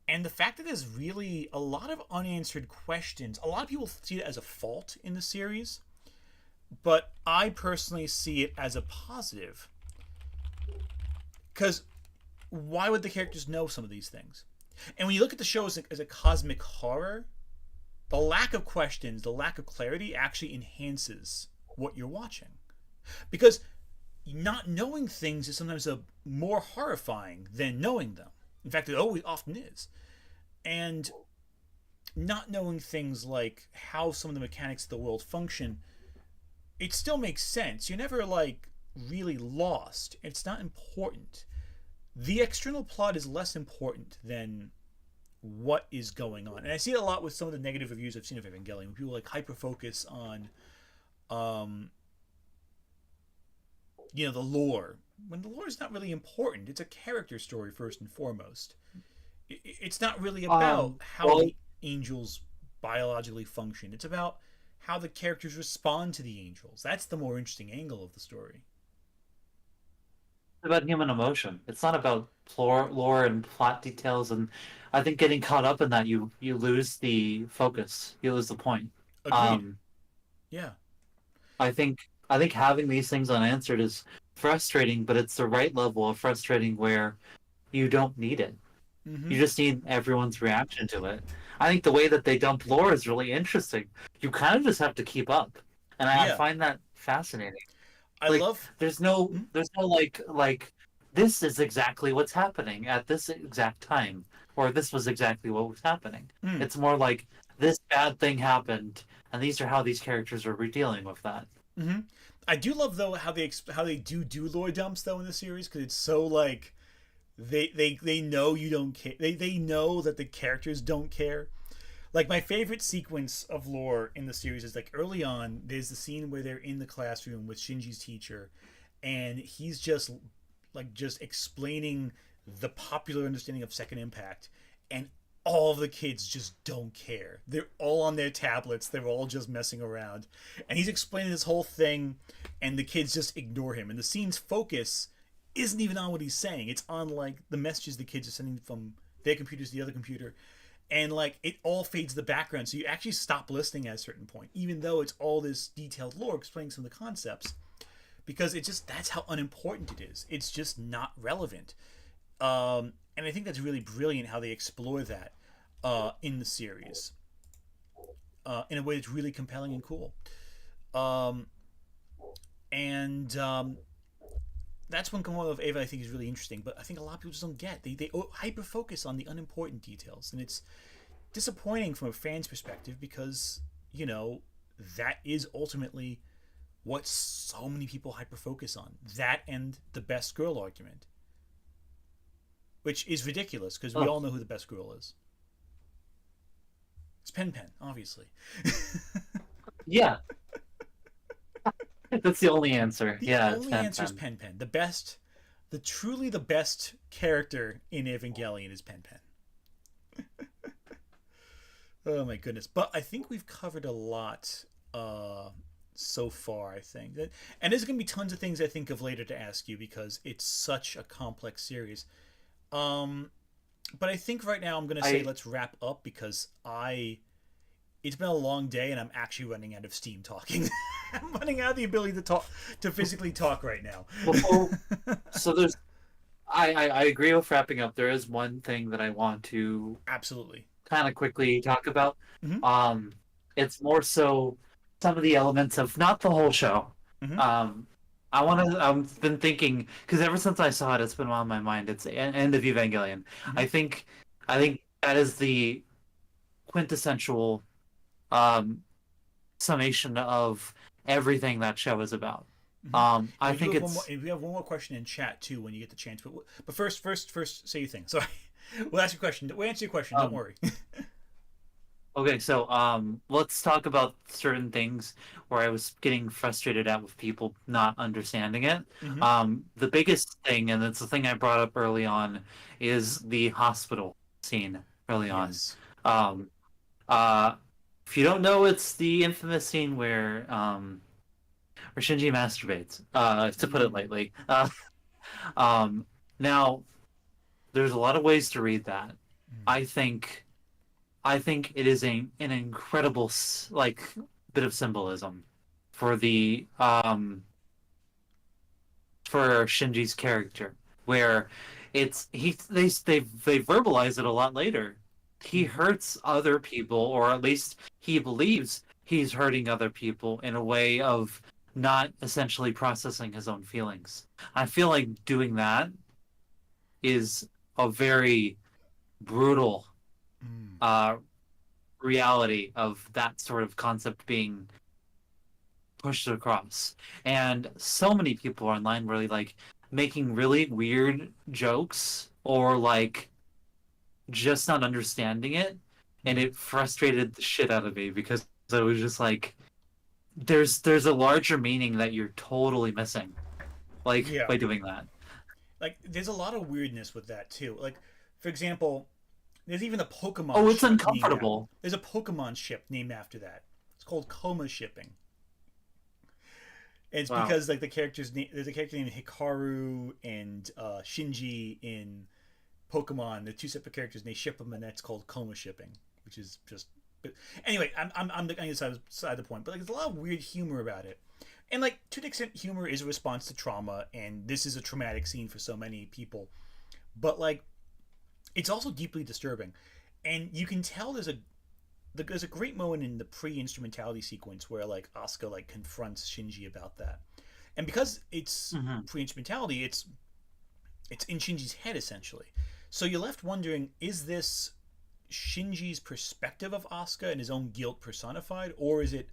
And the fact that there's really a lot of unanswered questions. A lot of people see it as a fault in the series, but I personally see it as a positive. Because why would the characters know some of these things? And when you look at the show as a cosmic horror, the lack of questions, the lack of clarity actually enhances what you're watching. Because not knowing things is sometimes more horrifying than knowing them. In fact, it always often is. And not knowing things like how some of the mechanics of the world function, it still makes sense. You're never like really lost. It's not important. The external plot is less important than what is going on. And I see it a lot with some of the negative reviews I've seen of Evangelion, when people like hyper focus on um the lore, when the lore is not really important. It's a character story first and foremost. It's not really about how Well, the angels biologically function. It's about how the characters respond to the angels. That's the more interesting angle of the story. about human emotion. It's not about lore and plot details. And I think getting caught up in that, you lose the focus. You lose the point. Agreed. Um, Yeah. I think having these things unanswered is frustrating, but it's the right level of frustrating where you don't need it. Mm-hmm. You just need everyone's reaction to it. I think the way that they dump lore is really interesting. You kind of just have to keep up, and I Yeah. find that fascinating. I Like, love. there's no like this is exactly what's happening at this exact time, or this was exactly what was happening. Mm, It's more like this bad thing happened, and these are how these characters are dealing with that. mm-hmm. I do love though how they do lore dumps though in the series because it's so like they know you don't care. They know that the characters don't care. Like my favorite sequence of lore in the series is like early on. There's the scene where they're in the classroom with Shinji's teacher, and he's just explaining the popular understanding of second impact, and all of the kids just don't care. They're all on their tablets. They're all just messing around, and he's explaining this whole thing, and the kids just ignore him. And the scene's focus isn't even on what he's saying. It's on like the messages the kids are sending from their computers to the other computer, and like it all fades to the background. So you actually stop listening at a certain point, even though it's all this detailed lore explaining some of the concepts, because it just that's how unimportant it is. It's just not relevant. And I think that's really brilliant how they explore that in the series in a way that's really compelling and cool. Um, and That's one component of Ava I think is really interesting, but I think a lot of people just don't get. They hyper focus on the unimportant details, and it's disappointing from a fan's perspective because that is ultimately what so many people hyper focus on. That and the best girl argument, which is ridiculous because we Oh, all know who the best girl is. It's Pen Pen, obviously. yeah, that's the only answer. The Yeah, it's only answer is Pen. Pen Pen. The best character in Evangelion is Pen Pen. Oh my goodness! But I think we've covered a lot so far. I think and there's gonna be tons of things I think of later to ask you because it's such a complex series. Um, but I think right now I'm gonna say I let's wrap up because it's been a long day and I'm actually running out of steam talking. I'm running out of the ability to physically talk right now. before so there's I agree with wrapping up. There is one thing that I want to Absolutely. kind of quickly talk about. Mm-hmm. Um, it's more so some of the elements of not the whole show. Mm-hmm. Um, I've been thinking because ever since I saw it, it's been on my mind. It's End of Evangelion. Mm-hmm. I think that is the quintessential um, summation of everything that show is about. Mm-hmm. I We do think have one more. it's We have one more question in chat too when you get the chance. But first, say your thing. Sorry, we'll ask your question. We'll answer your question. Don't um, worry. okay. So let's talk about certain things where I was getting frustrated at with people not understanding it. Mm-hmm. The biggest thing, and it's the thing I brought up early on, is the hospital scene early on. Yes. Um, uh, if you don't know, it's the infamous scene where Shinji masturbates, to put it Mm. lightly. Um, now, there's a lot of ways to read that. Mm. I think, I think it is an incredible like bit of symbolism for the for Shinji's character, where it's they verbalize it a lot later. He Mm-hmm. hurts other people, or at least he believes he's hurting other people in a way of not essentially processing his own feelings. I feel like doing that is a very brutal Mm. uh, reality of that sort of concept being pushed across. And so many people online were like making really weird jokes or like just not understanding it. And Mm-hmm. it frustrated the shit out of me because I was just like, there's a larger meaning that you're totally missing, like Yeah. by doing that. Like there's a lot of weirdness with that too. Like for example, there's even a Pokemon Oh, it's ship named after. uncomfortable. There's a Pokemon ship named after that. It's called Coma shipping. And it's Wow. because like the characters name, there's a character named Hikaru and Shinji in Pokemon. They're two separate characters, and they ship them, and that's called coma shipping, which is just. But anyway, I'm on the side of the point, but like there's a lot of weird humor about it, and like to an extent, humor is a response to trauma, and this is a traumatic scene for so many people, but like it's also deeply disturbing, and you can tell there's a great moment in the pre-instrumentality sequence where like Asuka like confronts Shinji about that, and because it's Mhm. pre-instrumentality, it's in Shinji's head essentially. So you're left wondering: is this Shinji's perspective of Asuka and his own guilt personified, or is it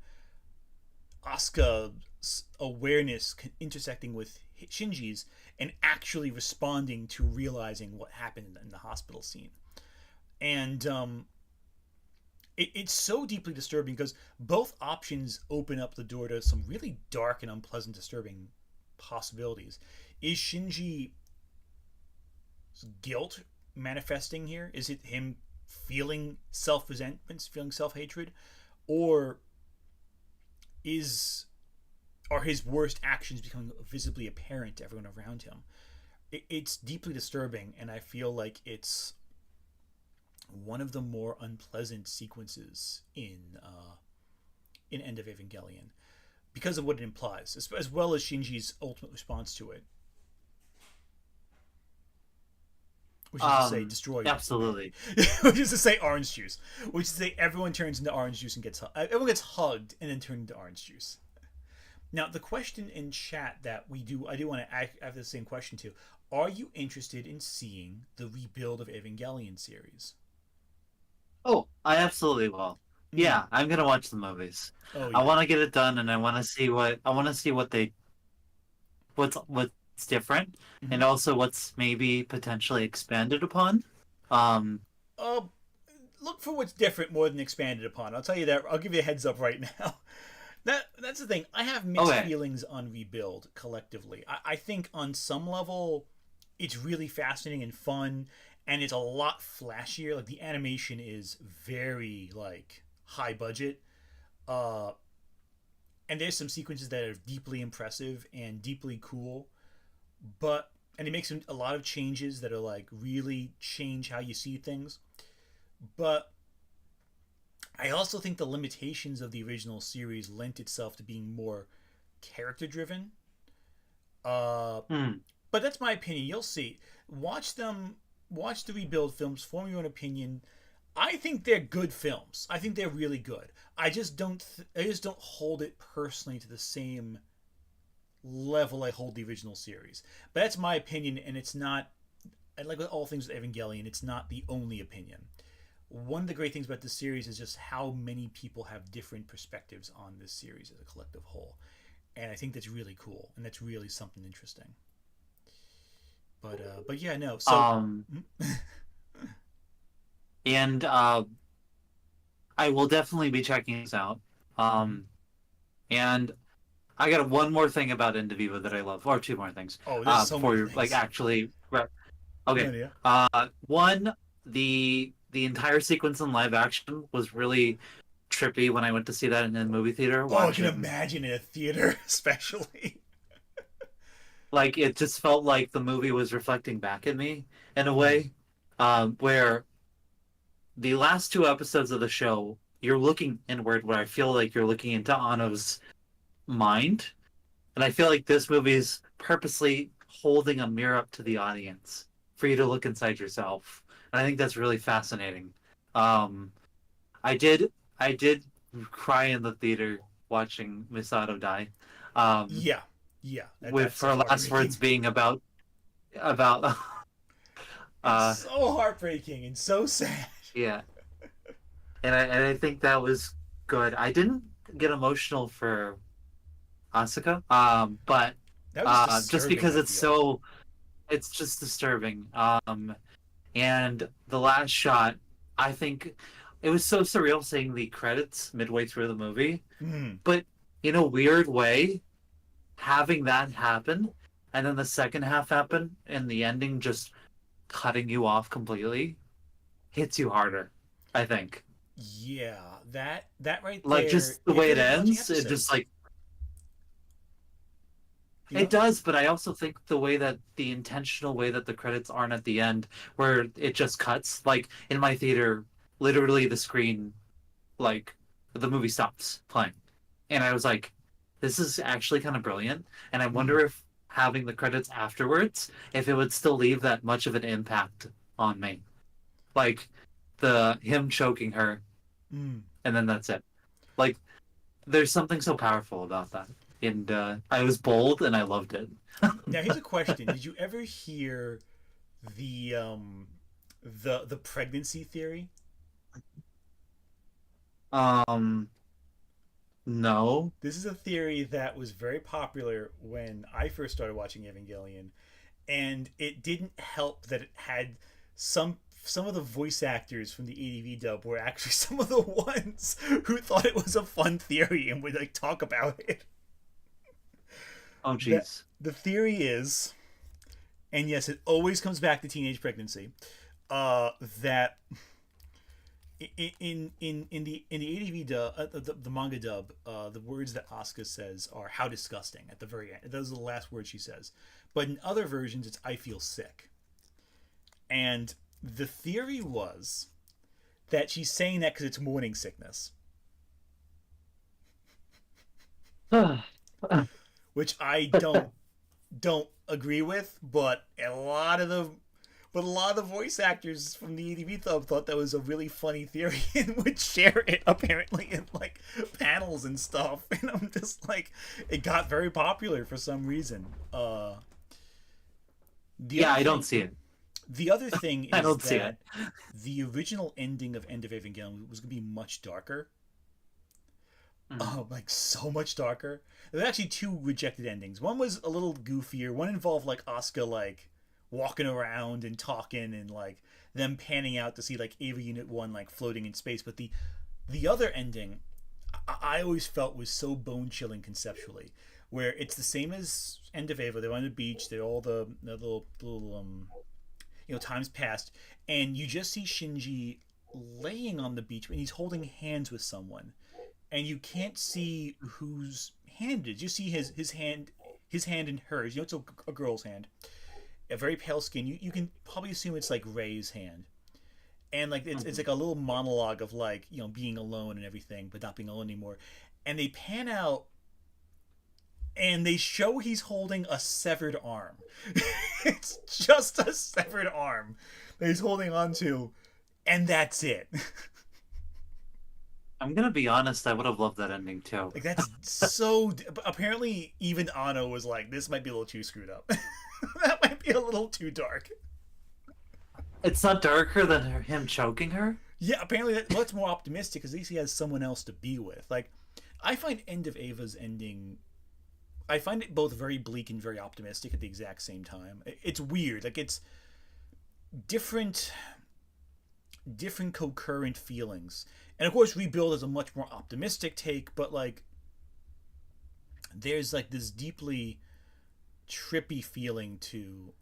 Asuka's awareness intersecting with Shinji's and actually responding to realizing what happened in the hospital scene? And it's so deeply disturbing because both options open up the door to some really dark and unpleasant, disturbing possibilities. Is Shinji's guilt manifesting here? Is it him feeling self-resentment, feeling self-hatred, or is are his worst actions becoming visibly apparent to everyone around him? It's deeply disturbing, and I feel like it's one of the more unpleasant sequences in End of Evangelion because of what it implies, as well as Shinji's ultimate response to it, which is to say destroy Absolutely. which is to say orange juice, which is to say everyone turns into orange juice and everyone gets hugged and then turned into orange juice. Now the question in chat that I do want to have the same question to: are you interested in seeing the Rebuild of Evangelion series? Oh, I absolutely will. Yeah, I'm gonna watch the movies. Oh I yeah. want to get it done, and I want to see what's different, Mm-hmm. and also what's maybe potentially expanded upon. Um, Uh, look for what's different more than expanded upon. I'll tell you that. I'll give you a heads up right now. That's the thing. I have mixed okay. feelings on Rebuild collectively. I think on some level, it's really fascinating and fun, and it's a lot flashier. Like the animation is very like high budget. Uh, and there's some sequences that are deeply impressive and deeply cool, but and it makes a lot of changes that are like really change how you see things. But I also think the limitations of the original series lent itself to being more character driven. Uh, Hmm. but that's my opinion. You'll see. Watch the rebuild films, form your own opinion. I think they're good films. I think they're really good. I just don't hold it personally to the same level I hold the original series. But that's my opinion, and it's not. And like with all things with Evangelion, it's not the only opinion. One of the great things about this series is just how many people have different perspectives on this series as a collective whole, and I think that's really cool, and that's really something interesting. But yeah, no. So Um, and I will definitely be checking this out. And I got one more thing about End of Eva that I love, or two more things. oh, there's so Before many you're like things. actually No, okay. yeah. One, the entire sequence in live action was really trippy when I went to see that in the movie theater. Oh, I can Watching, imagine in a theater, especially. like, it just felt like the movie was reflecting back at me in a Mm. way, where the last two episodes of the show, you're looking inward, where I feel like you're looking into Anno's mind, and I feel like this movie is purposely holding a mirror up to the audience for you to look inside yourself. And I think that's really fascinating. Um, I did I did cry in the theater watching Misato die. Um, Yeah, yeah. with That's so her last heartbreaking. words being about It's uh so heartbreaking and so sad. yeah. And I think that was good. I didn't get emotional for Asuka, but That was just just disturbing. because I feel. it's just disturbing. And the last shot, I think it was so surreal seeing the credits midway through the movie, Mm. but in a weird way, having that happen and then the second half happen and the ending just cutting you off completely hits you harder, I think. Yeah, that right Like there. just the It way feels it like you're watching ends, it just episodes. like You know? It does, but I also think the intentional way that the credits aren't at the end, where it just cuts. Like in my theater, literally the screen, like the movie stops playing, and I was like, "This is actually kind of brilliant." And I wonder if having the credits afterwards, if it would still leave that much of an impact on me, like the him choking her, Mm. and then that's it. Like there's something so powerful about that, and I was bold and I loved it. Now here's a question: did you ever hear the the pregnancy theory? Um, no. This is a theory that was very popular when I first started watching Evangelion, and it didn't help that it had some of the voice actors from the ADV dub were actually some of the ones who thought it was a fun theory and would like talk about it. Oh, That jeez. the theory is, and yes, it always comes back to teenage pregnancy. That in the ADV dub, the manga dub, the words that Asuka says are "how disgusting" at the very end. Those are the last words she says. But in other versions, it's "I feel sick." And the theory was that she's saying that because it's morning sickness, which I don't agree with. But a lot of the voice actors from the ADV Club thought that was a really funny theory and would share it apparently in like panels and stuff. And I'm just like, it got very popular for some reason. The Yeah, other I don't thing, see it. the other thing I is don't see it. that the original ending of End of Evangelion was going to be much darker. Mhm. Like so much darker. There were actually two rejected endings. One was a little goofier. One involved like Asuka like walking around and talking and like them panning out to see like Ava Unit 1 like floating in space. But the other ending I always felt was so bone chilling conceptually, where it's the same as End of Eva. They're on the beach. They're all the little times passed, and you just see Shinji laying on the beach and he's holding hands with someone, and you can't see whose hand it is. You see his hand in hers. It's a girl's hand, a very pale skin. You can probably assume it's like Rei's hand, and like it's Mhm. like a little monologue of like being alone and everything, but not being alone anymore. And they pan out and they show he's holding a severed arm. It's just a severed arm that he's holding onto, and that's it. I'm gonna be honest. I would have loved that ending too. Like that's so. Apparently, even Ano was like, "This might be a little too screwed up. That might be a little too dark." It's not darker than him choking her. Yeah, apparently that's more optimistic because at least he has someone else to be with. Like, I find End of Ava's ending. I find it both very bleak and very optimistic at the exact same time. It's weird. Like it's different, different concurrent feelings. And of course, Rebuild is a much more optimistic take, but like there's like this deeply trippy feeling to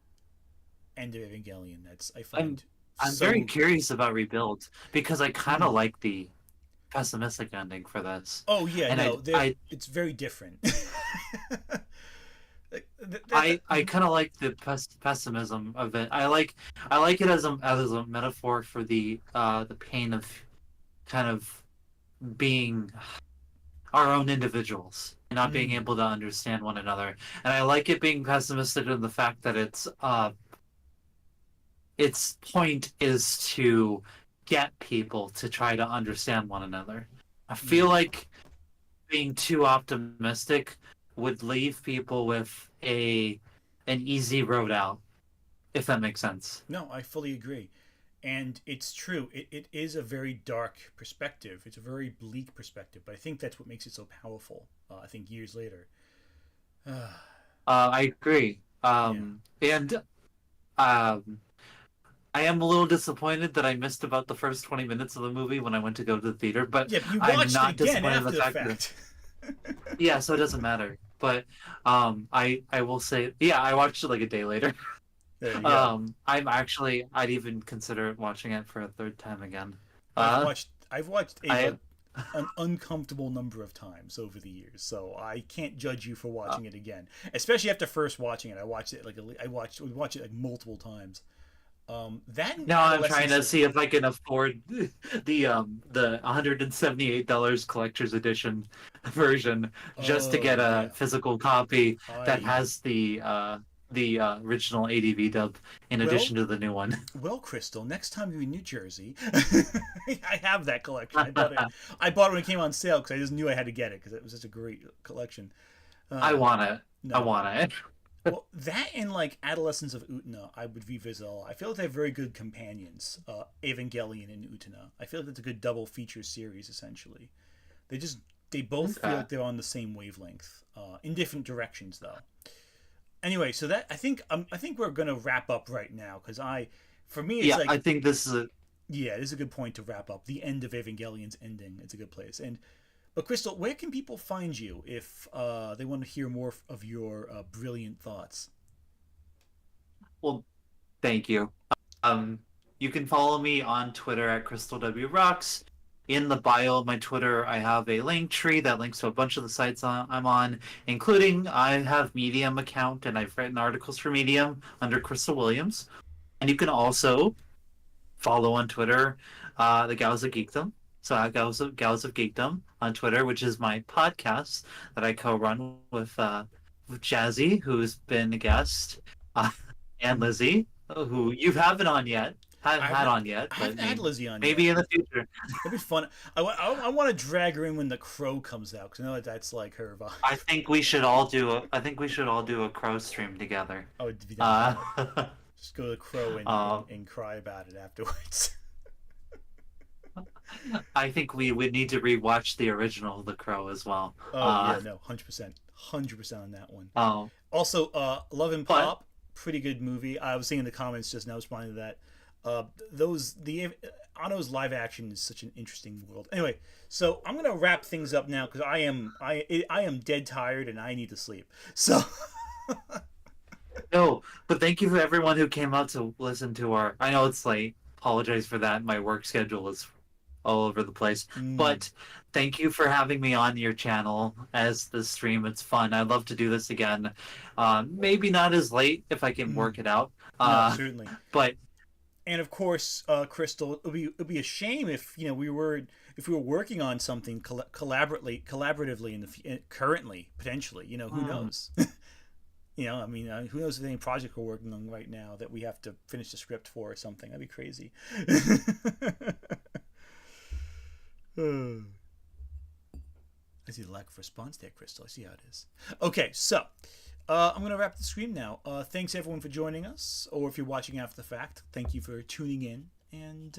End of Evangelion that's I I'm find I'm so very good. curious about Rebuild because I kind of Mm. like the pessimistic ending for this, Oh yeah, and no, it's very different. I kind of like the pessimism of it. I like it as a metaphor for the pain of kind of being our own individuals and not being Mm, able to understand one another. And I like it being pessimistic in the fact that its point is to get people to try to understand one another. I feel mm. like being too optimistic would leave people with an easy road out, if that makes sense. No, I fully agree. And it's true. It is a very dark perspective. It's a very bleak perspective, but I think that's what makes it so powerful. I think years later. I agree. Yeah. And um, I am a little disappointed that I missed about the first 20 minutes of the movie when I went to go to the theater, but Yeah, but you I'm watched it not again disappointed in the after the fact that fact. yeah, so it doesn't matter. But I will say yeah, I watched it like a day later. There you go. I'd even consider watching it for a third time again. I've Uh watched I've watched I Ava an uncomfortable number of times over the years, so I can't judge you for watching it again. Especially after first watching it, I watched it we watched it like multiple times. That Now I'm Adolescence trying to is- see if I can afford the $178 collector's edition version just to Oh get yeah, a physical copy that I has the original ADV dub in well addition to the new one. well, Chrystal. Next time you're in New Jersey, I have that collection. I bought it. I bought it when it came on sale because I just knew I had to get it because it was such a great collection. I want it. I No. want it. Well, that and like Adolescence of Utena, I would revisit all. I feel like they have very good companions, Evangelion and Utena. I feel like that's a good double feature series. Essentially, they both feel Okay. like they're on the same wavelength, in different directions though. Anyway, so that I think we're gonna wrap up right now because for me it's Yeah, like I think this is a yeah, this is a good point to wrap up. The end of Evangelion's ending. It's a good place. But Chrystal, where can people find you if they want to hear more of your brilliant thoughts? well. Thank you. Um, you can follow me on Twitter at Crystal W Rocks. In the bio of my Twitter, I have a link tree that links to a bunch of the sites I'm on, including I have Medium account and I've written articles for Medium under Chrystal Williams. And you can also follow on Twitter the Gals of Geekdom. So Gals of Geekdom on Twitter, which is my podcast that I co-run with Jazzy, who's been a guest, and Lizzie, who you haven't on yet. Haven't had on yet, I but haven't had Lizzie on maybe yet. in the future. That'd be fun. I want to drag her in when The Crow comes out because I know that's like her vibe. I think we should all do a Crow stream together. I would be down for that. Uh, Just go to The Crow Um, and cry about it afterwards. I think we would need to rewatch the original The Crow as well. Oh yeah, no, 100%, 100% on that one. Oh, Also, Love and But- Pop, pretty good movie. I was seeing in the comments just now, responding to that. Anno's live action is such an interesting world. Anyway, so I'm gonna wrap things up now because I am dead tired and I need to sleep. So no, but thank you for everyone who came out to listen to our. I know it's late. Apologize for that. My work schedule is all over the place. But thank you for having me on your channel as the stream. It's fun. I'd love to do this again. Maybe not as late if I can work it out. no, certainly. But And of course, Chrystal, it'd be a shame if we were working on something collaboratively currently potentially. Who knows? I mean, who knows if any project we're working on right now that we have to finish the script for or something. That'd be crazy. I see the lack of response there, Chrystal. I see how it is. Okay, so I'm going to wrap the stream now. Thanks everyone for joining us, or if you're watching after the fact, thank you for tuning in, and